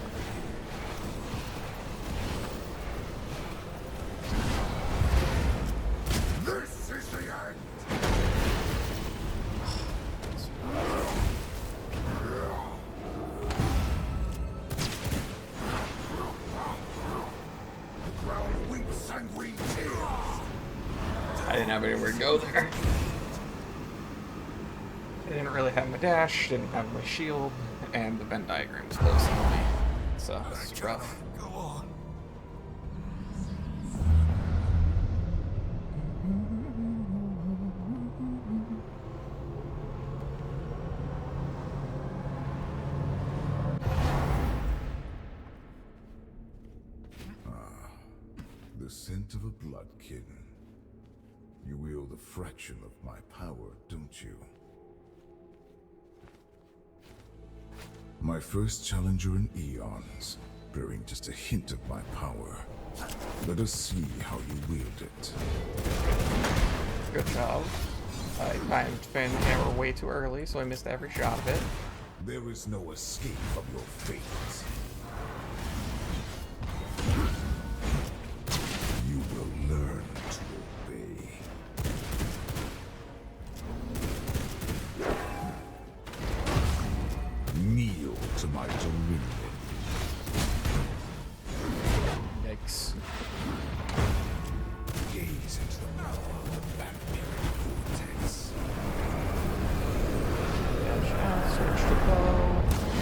This is the end. The ground weeps sanguine tears. I didn't have anywhere to go there. I didn't really have my dash, didn't have my shield, and the Venn diagram was close on me. So it's rough. Go on. The scent of a bloodkin. You wield a fraction of my power, don't you? My first challenger in eons, bearing just a hint of my power. Let us see how you wield it. Good job. I timed Finn Hammer way too early, so I missed every shot of it. There is no escape from your fate. You will learn to obey. Kneel to my dominion. Yikes. Gaze into the mouth of the vampiric vortex. Dash out, switch to bow,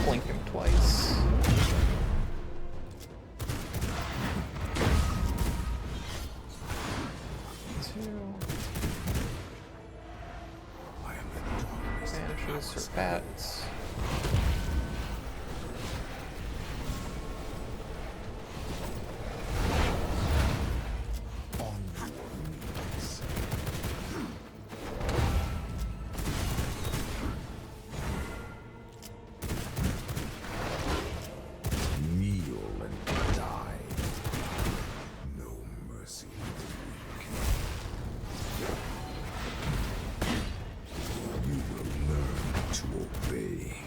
blink him twice. Two. I am the darkness that Vanishes covers her bats. On your knees. Kneel and die. No mercy for the weak. You will learn to obey.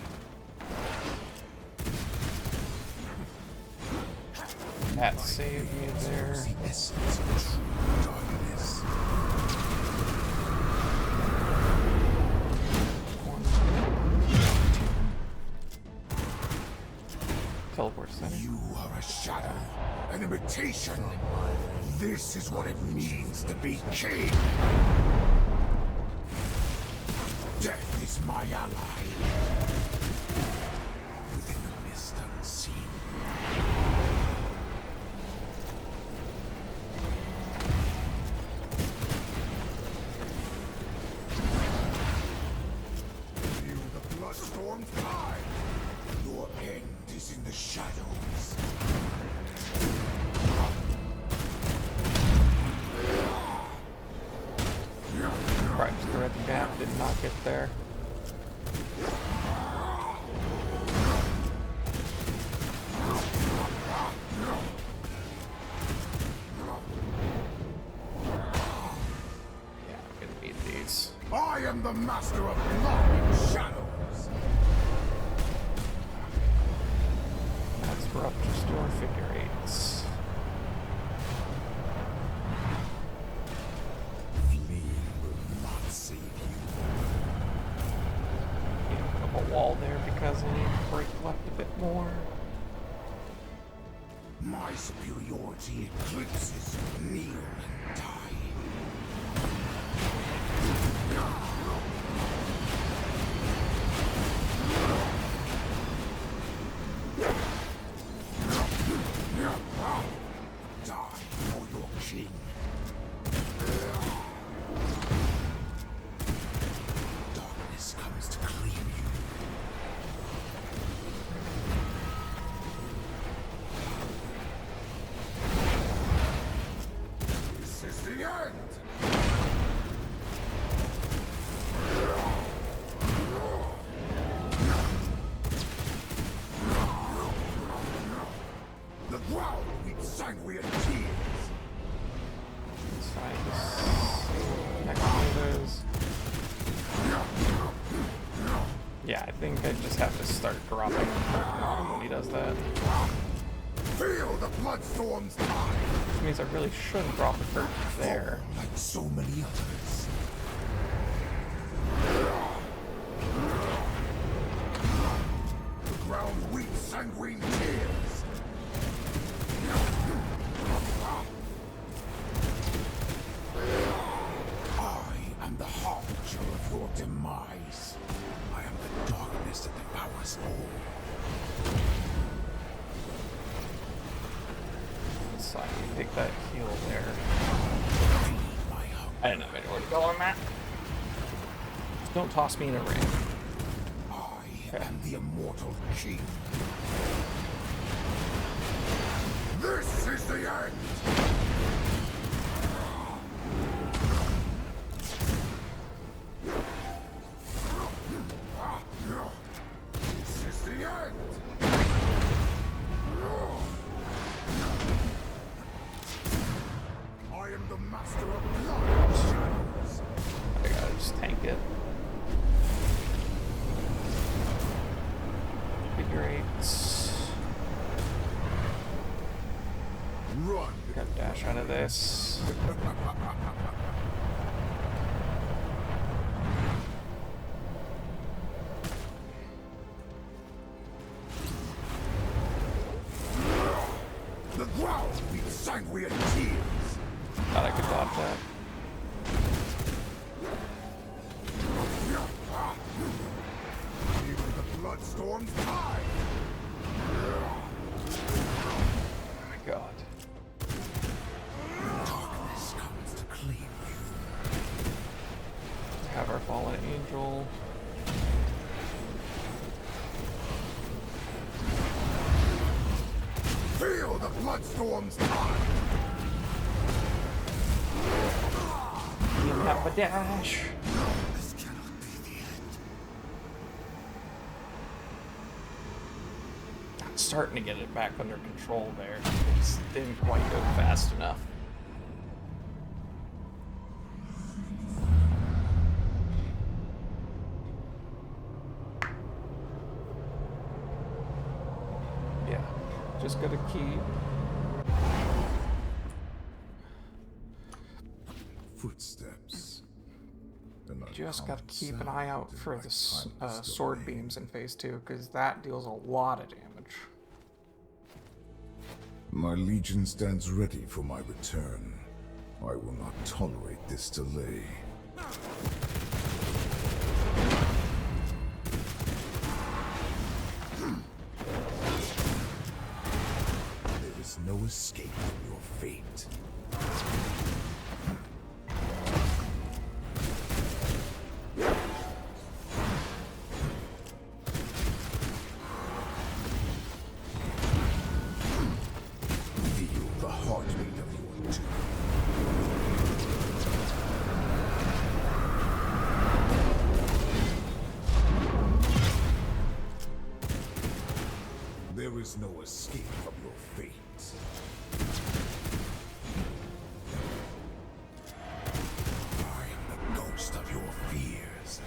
That saved me there. The essence of true darkness. Teleport center. You are a shadow, an imitation. This is what it means to be king. Death is my ally. Within the mist unseen. Feel the blood storms high. Your end is in the shadows. Right, the red gap did not get there. Yeah, I'm gonna beat these. I am the master of blood and shadows. That's corrupt restore figure eights. Fleeing will not save you. Put up a wall there because I need to break left a bit more. My superiority eclipses kneel and die. Die for your king. Darkness comes to claim you. This is the end! The ground needs sanguine tears! Inside this next one is. Yeah, I think I just have to start dropping on him when he does that. Feel the bloodstorm's tide! Which means I really should drop a curtain there. Like so many others. The ground weeps sanguine tears! I am the harbinger of your demise. I am the darkness that devours all. So I can take that heal there. Feed my hunger. I didn't have anywhere to go on that. Don't toss me in a ring. I am the immortal king. This is the end! This is the end! I am the master of blood and shadows. I gotta just tank it. Figure eights. Run! Gotta dash out of this. The ground weeps sanguine tears! Thought I could dodge that. Even the bloodstorm's tide! Oh my god. Darkness comes to claim you. Have our fallen angel. the Bloodstorm's time! Didn't have a dash. This cannot be the end. I'm starting to get it back under control there. It just didn't quite go fast enough. Yeah, just gotta keep. Footsteps. Just gotta keep an eye out for the sword beams in phase 2, because that deals a lot of damage. My legion stands ready for my return. I will not tolerate this delay. There is no escape from your fate. Feel the heartbeat of your doom. There is no escape from your fate. I am the ghost of your fears.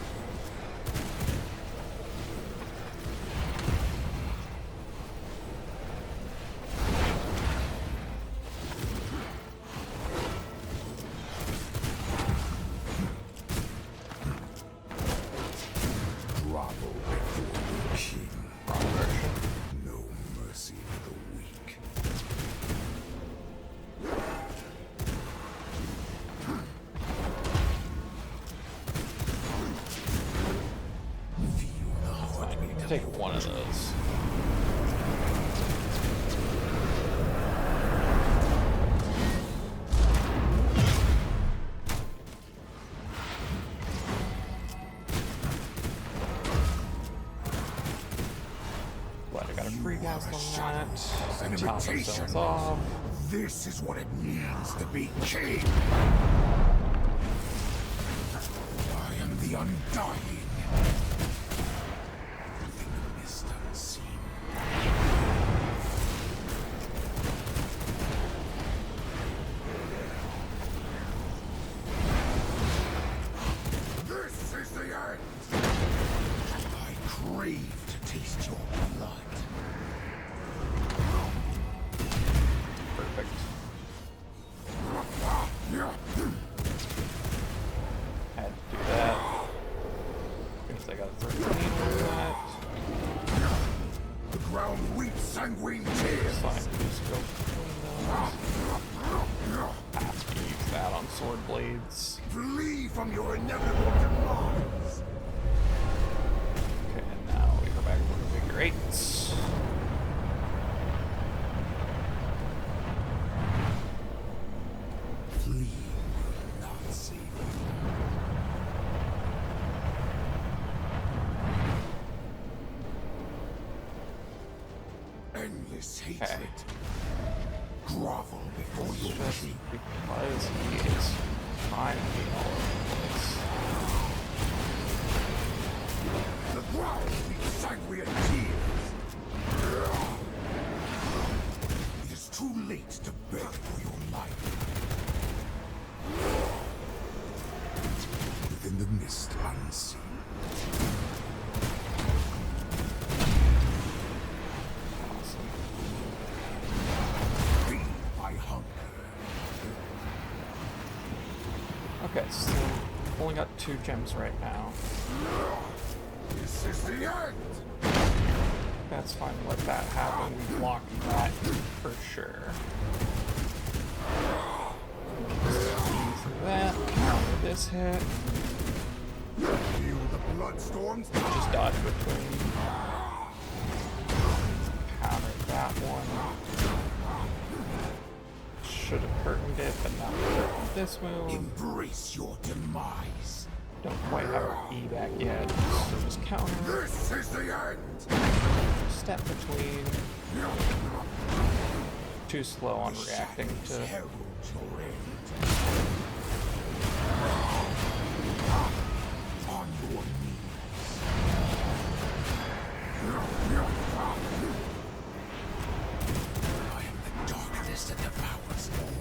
Grovel before your king. No mercy for the weak. Feel the heartbeat of Take one of those. But I got a free gas on that. an Top imitation. themselves off. This is what it means to be king. I am the undying. Within the mist unseen. This is the end. I crave to taste your blood. Perfect. Had to do that. Because I got a 13 on that. The ground weeps sanguine tears. Fine, just go between those. Have to use that on sword blades. Flee from your inevitable demise. Okay, and now we go back to the figure eights. Flee will not save you. Endless hatred. Grovel before your Just king. because he is trying to be all over the place. The ground weeps sanguine tears. It is too late to beg for your life. Within the mist unseen. Awesome. Feed my hunger. Okay, so only got 2 gems right now. This is the end. That's fine, let that happen. We block that for sure. Through that, counter this hit. Feel the bloodstorms. Just dodge between. Counter that one. Should have curtained it, but not curtained this move. Embrace your demise. Don't quite have our E back yet, so just counter. This is the end. Step between. too slow on reacting to. Herald your end. On your I am the darkness that devours all.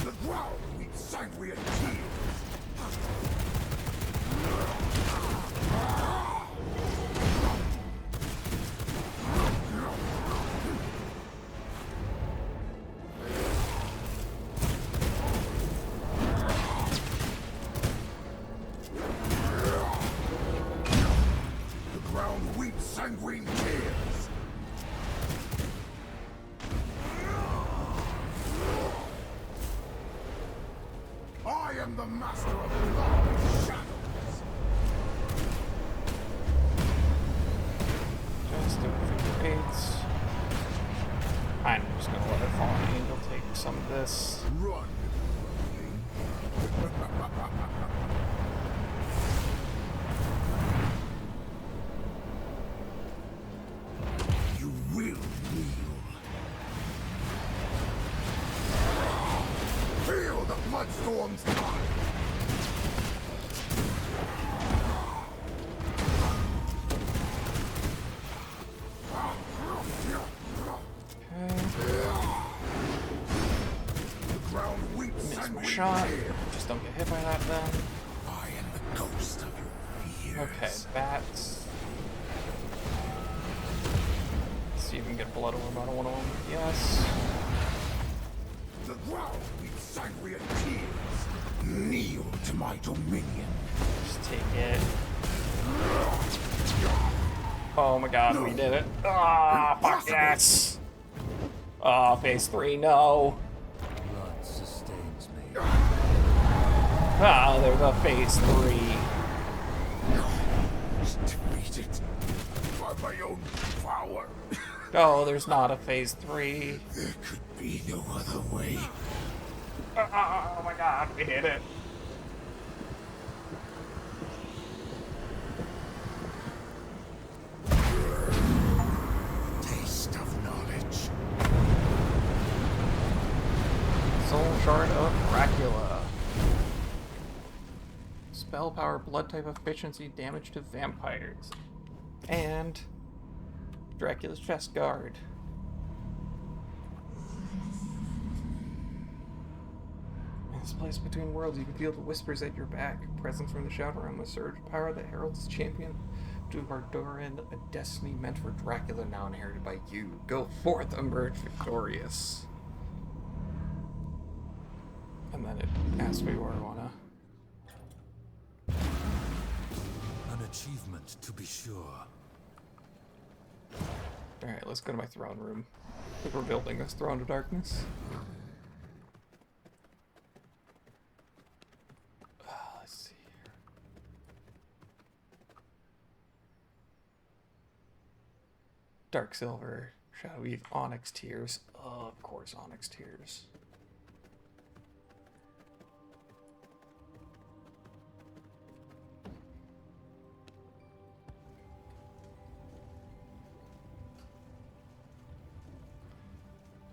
The ground weeps sangria tears. The ground weeps sanguine tears. I am the master of blood and shadows. Just do figure eights. I'm just gonna let it fall on me. He'll take some of this. Run, you will kneel. Feel the bloodstorm's tide. Okay. The ground weeps Miss my sanguine shot. tears. Just don't get hit by that then. I am the ghost of your fears. Okay, bats. Let's see if we can get blood orb on one of them. Yes. The ground weeps sangria tears. Kneel to my dominion. Just take it. Oh my god, we did it. Ah, fuck yes! Ah, phase 3, no. Blood sustains me. Ah, there's a phase 3. Defeated by my own power. Oh, there's not a phase 3. There could be no other way. Oh my god, we did it. Taste of knowledge. Soul Shard of Dracula. Spell power, blood type efficiency, damage to vampires. And Dracula's chest guard. In this place between worlds, you can feel the whispers at your back. Presence from the Shadow Realm, a surge of power that heralds its champion to Vardoran, a destiny meant for Dracula, now inherited by you. Go forth, emerge victorious. And then it asks me where I wanna. An achievement, to be sure. Alright, let's go to my throne room. I think we're building this throne of darkness. Let's see here. Dark silver, shadow eve, onyx tears. Oh, of course, onyx tears.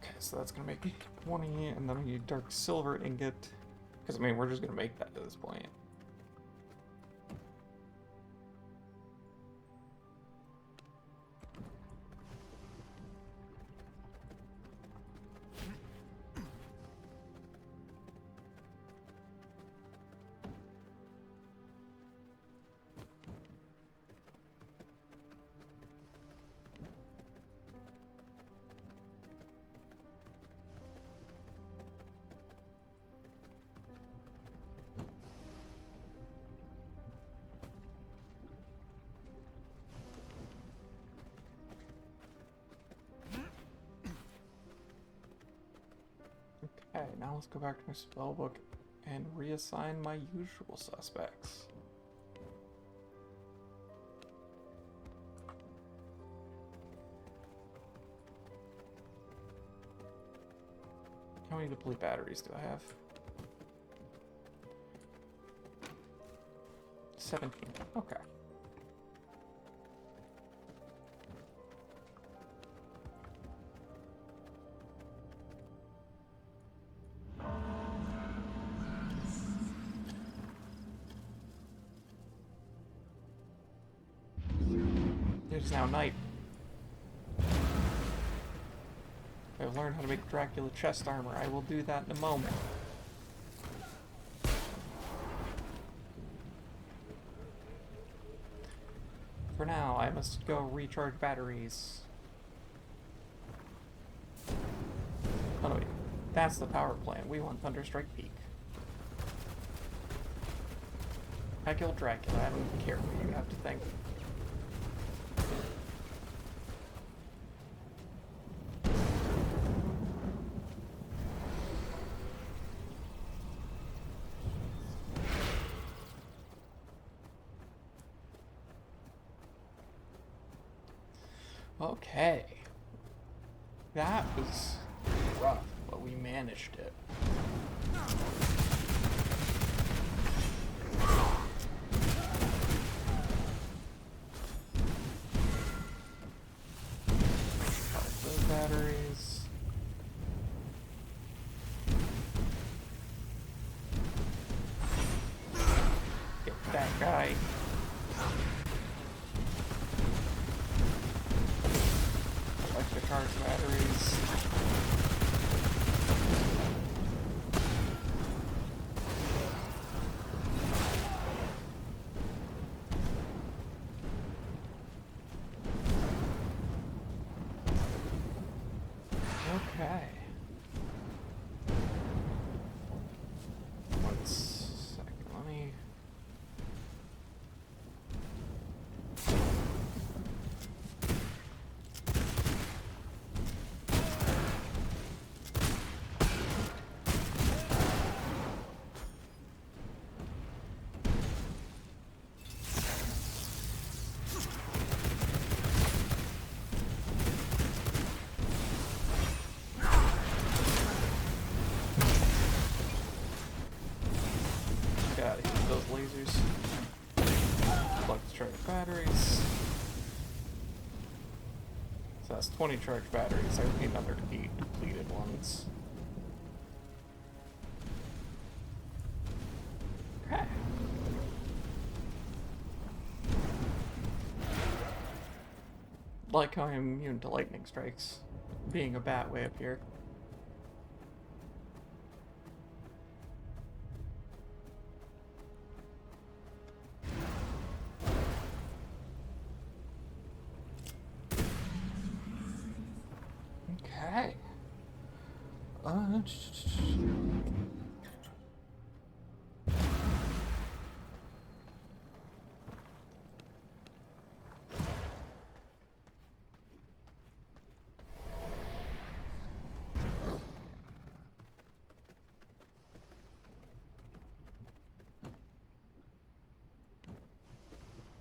Okay, so that's gonna make 20, and then we need dark silver ingot. Because, I mean, we're just gonna make that at this point. Okay, now let's go back to my spellbook and reassign my usual suspects. How many depleted batteries do I have? 17. Okay. It is now night. I've learned how to make Dracula chest armor. I will do that in a moment. For now, I must go recharge batteries. Oh no, wait. That's the power plant. We want Thunderstrike Peak. I killed Dracula. I don't even care what you have to think. Okay. That was rough, but we managed it. Charge those batteries. Get that guy. Charge batteries. Okay. One second, let me... Gotta hit those lasers. Let's charge batteries. So that's 20 charged batteries. I need another 8 depleted ones. Okay. Like how I'm immune to lightning strikes, being a bat way up here. Okay.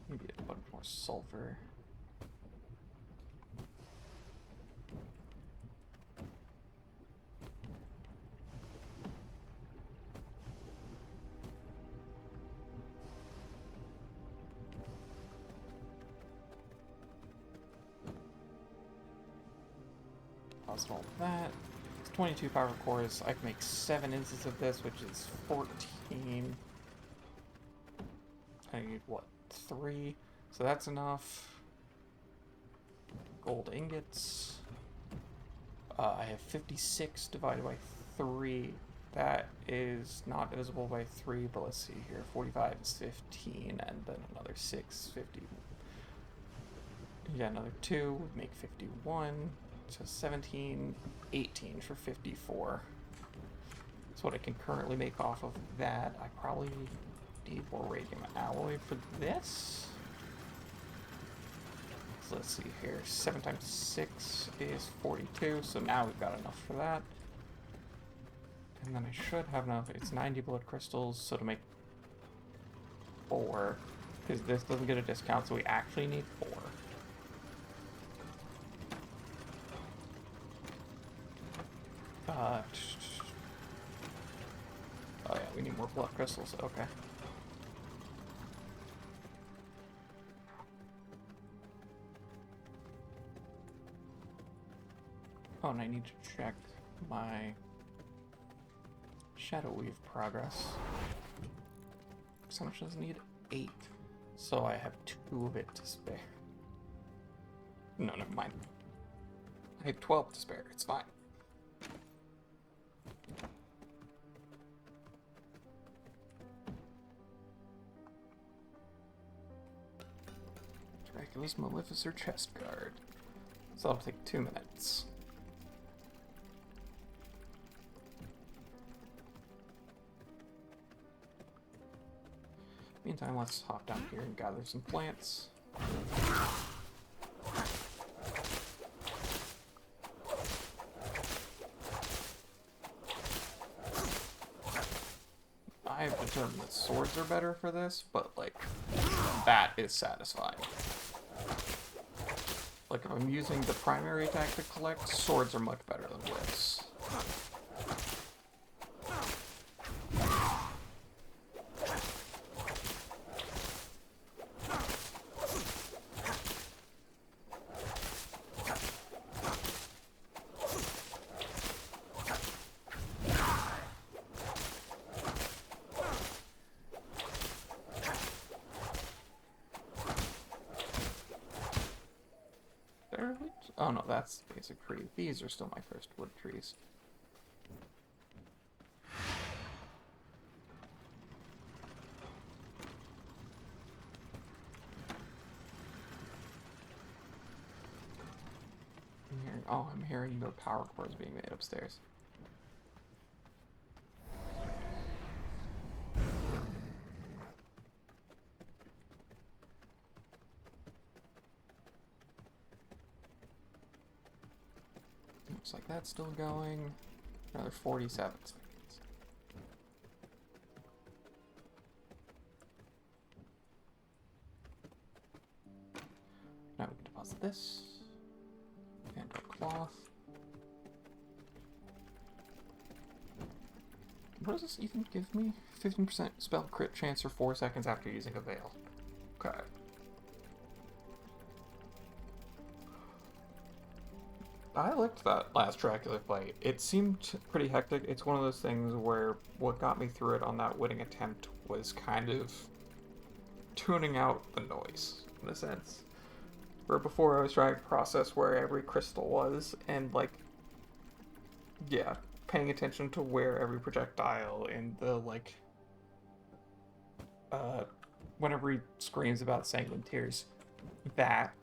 Maybe a bunch more sulfur. Toss all that. It's 22 power cores. I can make 7 instances of this, which is 14. I need, what, 3? So that's enough. Gold ingots. I have 56 divided by 3. That is not divisible by 3, but let's see here. 45 is 15, and then another 6, 50. Yeah, another 2 would make 51. So 17, 18 for 54. That's what I can currently make off of that. I probably need more radium alloy for this. So let's see here. 7 times 6 is 42, so now we've got enough for that. And then I should have enough. It's 90 blood crystals, so to make 4, because this doesn't get a discount, so we actually need 4. Oh yeah, we need more blood crystals, okay. Oh, and I need to check my Shadow Weave progress. So much does need 8. So I have 2 of it to spare. No, never mind. I have 12 to spare. It's fine. Dracula's Maleficer chest guard. So that'll take 2 minutes. Meantime, let's hop down here and gather some plants. I have determined that swords are better for this, but, like, that is satisfying. Like, if I'm using the primary attack to collect, swords are much better than whips. Oh no, that's basic tree. These are still my first wood trees. I'm hearing the power cores being made upstairs. Looks like that's still going. Another 47 seconds. Now we can deposit this. And a cloth. What does this even give me? 15% spell crit chance for 4 seconds after using a veil. Okay. I liked that last Dracula fight. It seemed pretty hectic. It's one of those things where what got me through it on that winning attempt was kind of tuning out the noise, in a sense. Where before I was trying to process where every crystal was, and, like, yeah, paying attention to where every projectile and the, like, whenever he screams about sanguine tears, that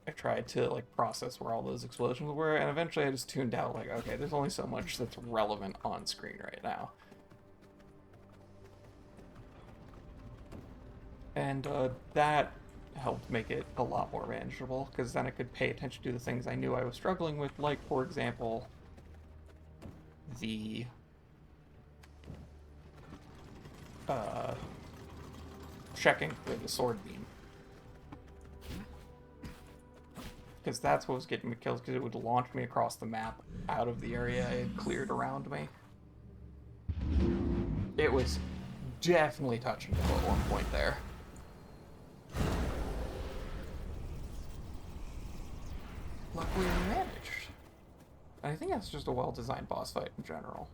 I tried to, like, process where all those explosions were, and eventually I just tuned out, like, okay, there's only so much that's relevant on screen right now. And that helped make it a lot more manageable, because then I could pay attention to the things I knew I was struggling with, like, for example, the checking with the sword beam. Because that's what was getting me killed, because it would launch me across the map out of the area it cleared around me. It was definitely touching at one point there. Luckily we managed. And I think that's just a well-designed boss fight in general.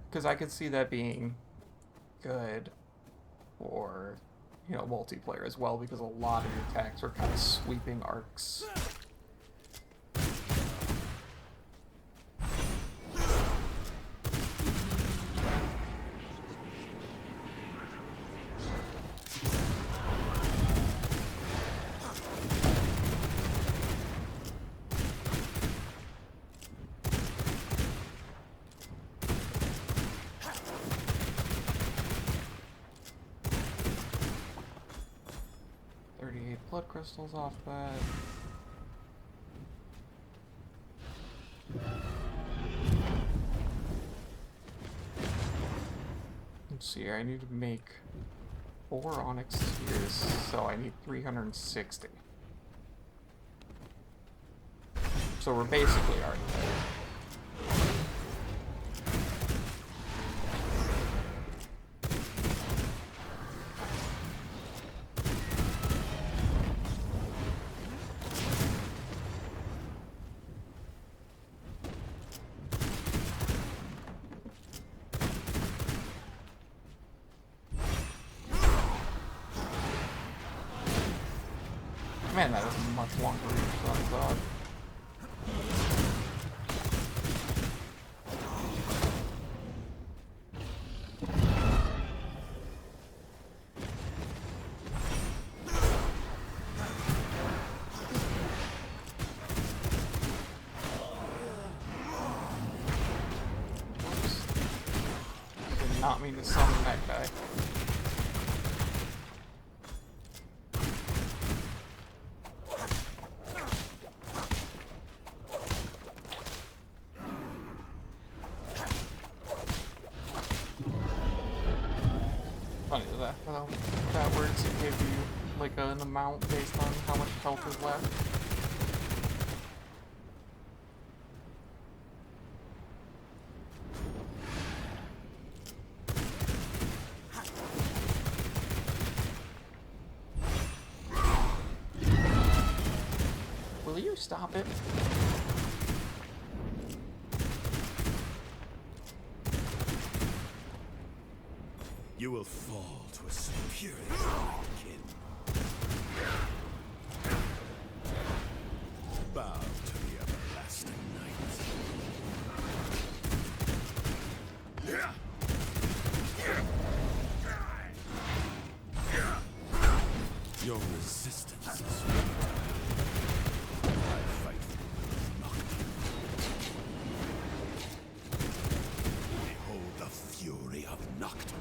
Because I could see that being good for, you know, multiplayer as well, because a lot of your attacks are kind of sweeping arcs. Blood crystals off that. Let's see here, I need to make 4 onyx spheres, so I need 360. So we're basically already there. Man, that was a much longer reach than I thought. Did not mean to summon that guy. Funny that works to give you like an amount based on how much health is left. Will you stop it? You will fall to a superior kin. Bow to the everlasting night. Your resistance is futile. I fight for nothing. Behold the fury of Nocturne.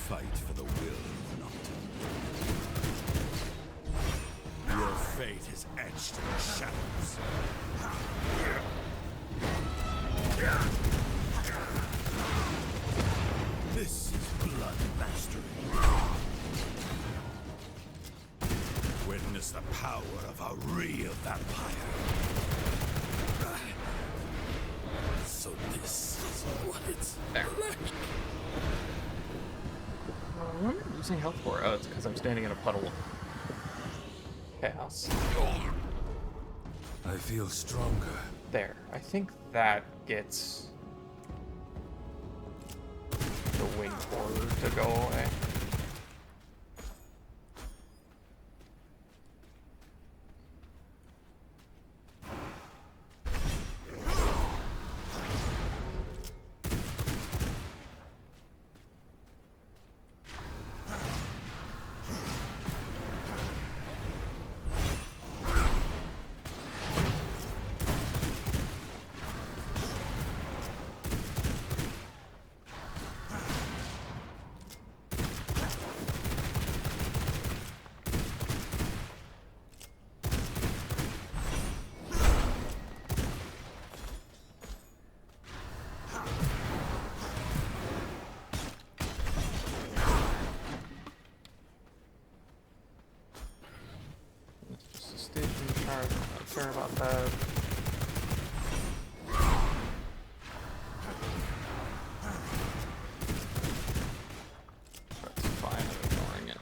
Fight for the will of Nocturne. Your fate is etched in the shadows. This is blood mastery. Witness the power of a real vampire. So this is what it's like. What am I losing health for? Oh, it's because I'm standing in a puddle of chaos. I feel stronger. There. I think that gets the wing horror to go away. I'm not sure about that. That's fine, I'm ignoring it.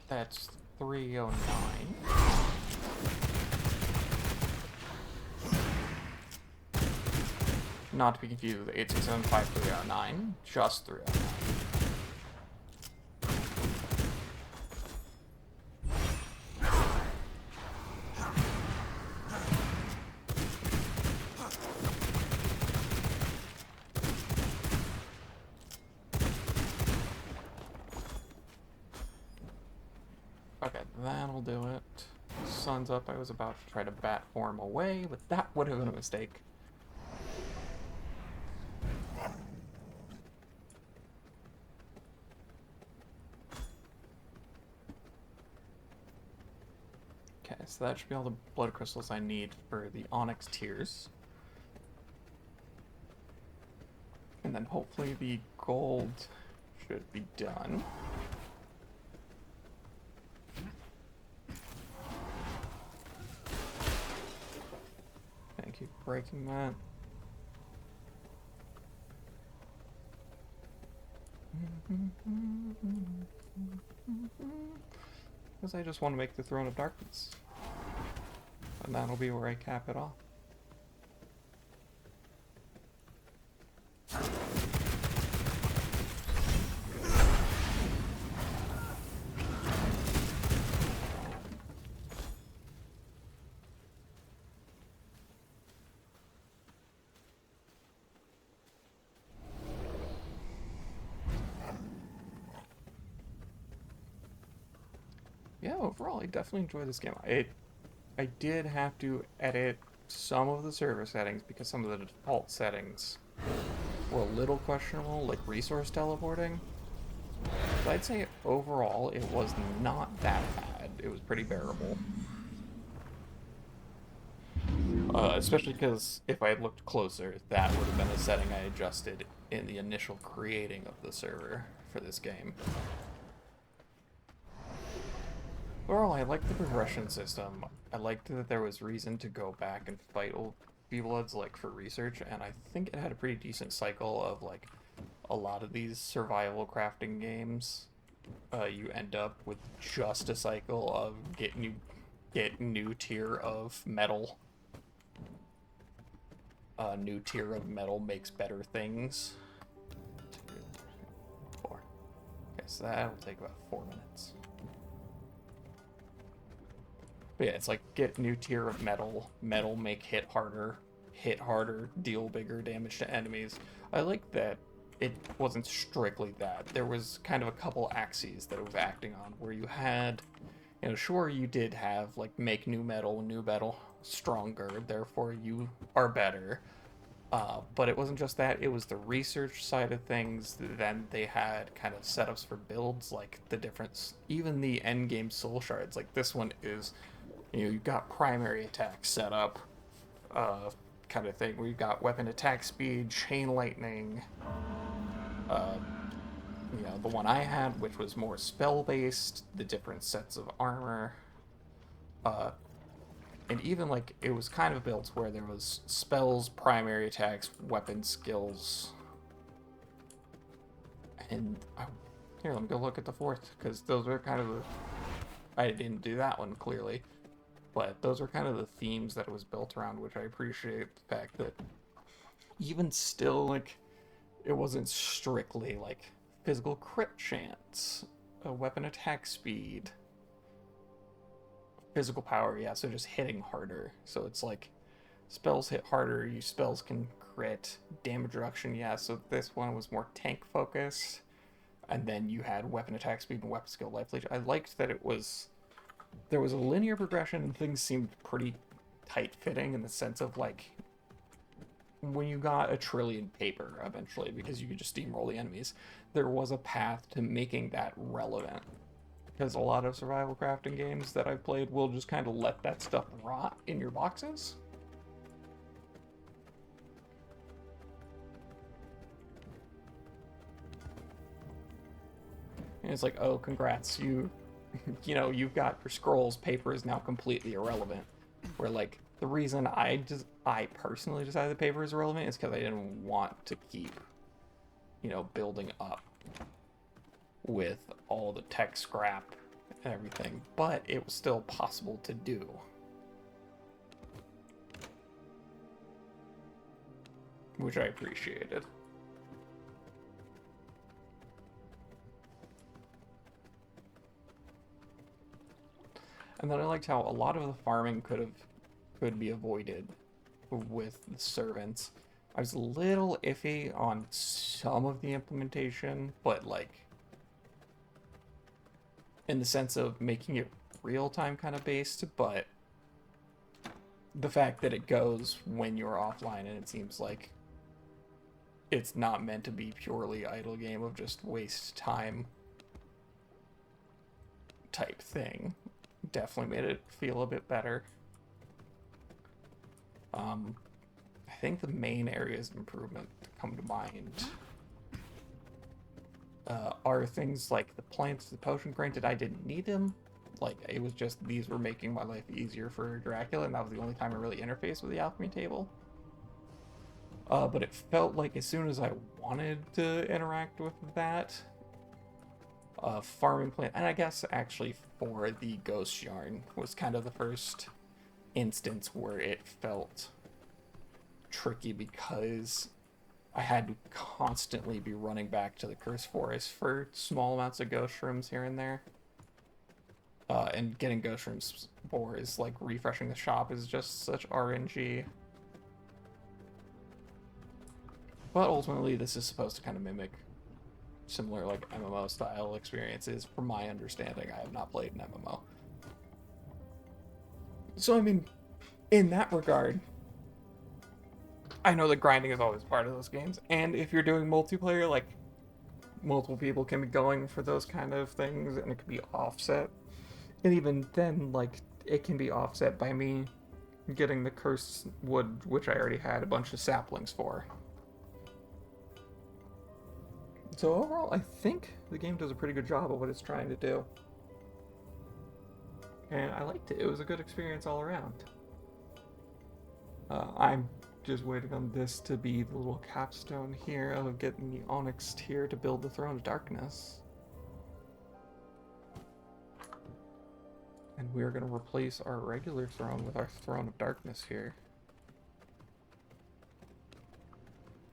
That's 309. Not to be confused with 8675309, just 309. Okay, that'll do it. Sun's up. I was about to try to bat form away, but that would have been a mistake. Okay, so that should be all the blood crystals I need for the Onyx tiers. And then hopefully the gold should be done. Thank you for breaking that. Because I just want to make the Throne of Darkness. And that'll be where I cap it off. Yeah, overall, I definitely enjoy this game. I did have to edit some of the server settings because some of the default settings were a little questionable, like resource teleporting. But I'd say overall, it was not that bad. It was pretty bearable. Especially because if I had looked closer, that would have been a setting I adjusted in the initial creating of the server for this game. Overall, I liked the progression system. I liked that there was reason to go back and fight old Feebloods, like, for research, and I think it had a pretty decent cycle of, like, a lot of these survival crafting games. You end up with just a cycle of get new tier of metal. New tier of metal makes better things. 2, 3, 4. Okay, so that'll take about 4 minutes. But yeah, it's like get new tier of metal, metal make hit harder, deal bigger damage to enemies. I like that it wasn't strictly that. There was kind of a couple axes that it was acting on where you had, you know, sure you did have like make new metal stronger, therefore you are better. But it wasn't just that, it was the research side of things. Then they had kind of setups for builds, like the difference, even the end game soul shards. Like this one is, you know, you've got primary attack set up, kind of thing, where you've got weapon attack speed, chain lightning. You know, the one I had, which was more spell based, the different sets of armor. And even like it was kind of built where there was spells, primary attacks, weapon skills. And here, let me go look at the fourth, because those were kind of the, I didn't do that one clearly, but those are kind of the themes that it was built around, which I appreciate the fact that even still, like, it wasn't strictly like physical crit chance, weapon attack speed, physical power, yeah, so just hitting harder. So it's like spells hit harder, you spells can crit, damage reduction, yeah, so this one was more tank focused. And then you had weapon attack speed and weapon skill life leech. I liked that it was, there was a linear progression and things seemed pretty tight fitting in the sense of like when you got a trillion paper eventually, because you could just steamroll the enemies, there was a path to making that relevant. Because a lot of survival crafting games that I've played will just kind of let that stuff rot in your boxes. And it's like, oh, congrats, you know, you've got your scrolls, paper is now completely irrelevant. Where like the reason I personally decided the paper is irrelevant is because I didn't want to keep, you know, building up with all the tech scrap and everything, but it was still possible to do. Which I appreciated. And then I liked how a lot of the farming could be avoided with the servants. I was a little iffy on some of the implementation, but like in the sense of making it real-time kind of based, but the fact that it goes when you're offline, and it seems like it's not meant to be purely idle game of just waste time type thing, definitely made it feel a bit better. I think the main areas of improvement that come to mind are things like the plants, the potion. Granted, I didn't need them. Like, it was just these were making my life easier for Dracula, and that was the only time I really interfaced with the alchemy table. But it felt like as soon as I wanted to interact with that, farming plant, and I guess actually for the ghost yarn was kind of the first instance where it felt tricky because I had to constantly be running back to the Cursed Forest for small amounts of ghost shrooms here and there. And getting ghost shrooms for is like refreshing the shop is just such RNG. But ultimately, this is supposed to kind of mimic similar like MMO style experiences. From my understanding, I have not played an MMO. So I mean, in that regard, I know that grinding is always part of those games, and if you're doing multiplayer, like multiple people can be going for those kind of things, and it can be offset. And even then, like it can be offset by me getting the cursed wood, which I already had a bunch of saplings for. So overall, I think the game does a pretty good job of what it's trying to do. And I liked it. It was a good experience all around. I'm just waiting on this to be the little capstone here of getting the Onyx tier to build the Throne of Darkness. And we're going to replace our regular throne with our Throne of Darkness here.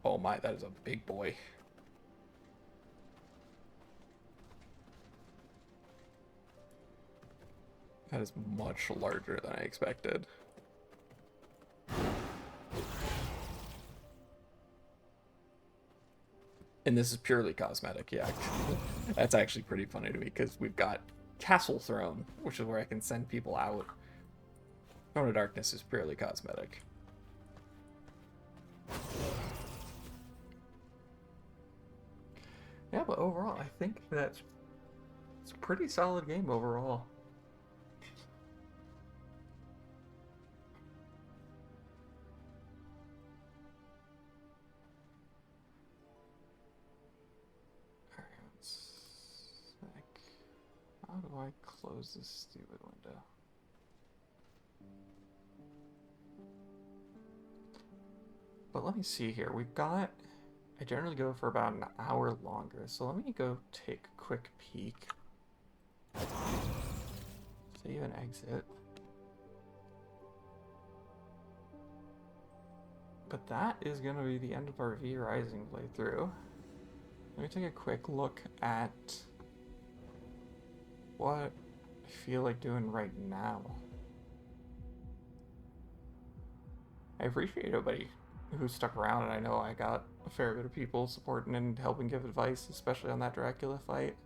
Oh my, that is a big boy. That is much larger than I expected. And this is purely cosmetic, yeah. That's actually pretty funny to me, because we've got Castle Throne, which is where I can send people out. Throne of Darkness is purely cosmetic. Yeah, but overall, I think that's it's a pretty solid game overall. How do I close this stupid window? But let me see here. We've got... I generally go for about an hour longer, so let me go take a quick peek. Save and exit. But that is going to be the end of our V Rising playthrough. Let me take a quick look at what I feel like doing right now. I appreciate everybody who stuck around, and I know I got a fair bit of people supporting and helping give advice, especially on that Dracula fight.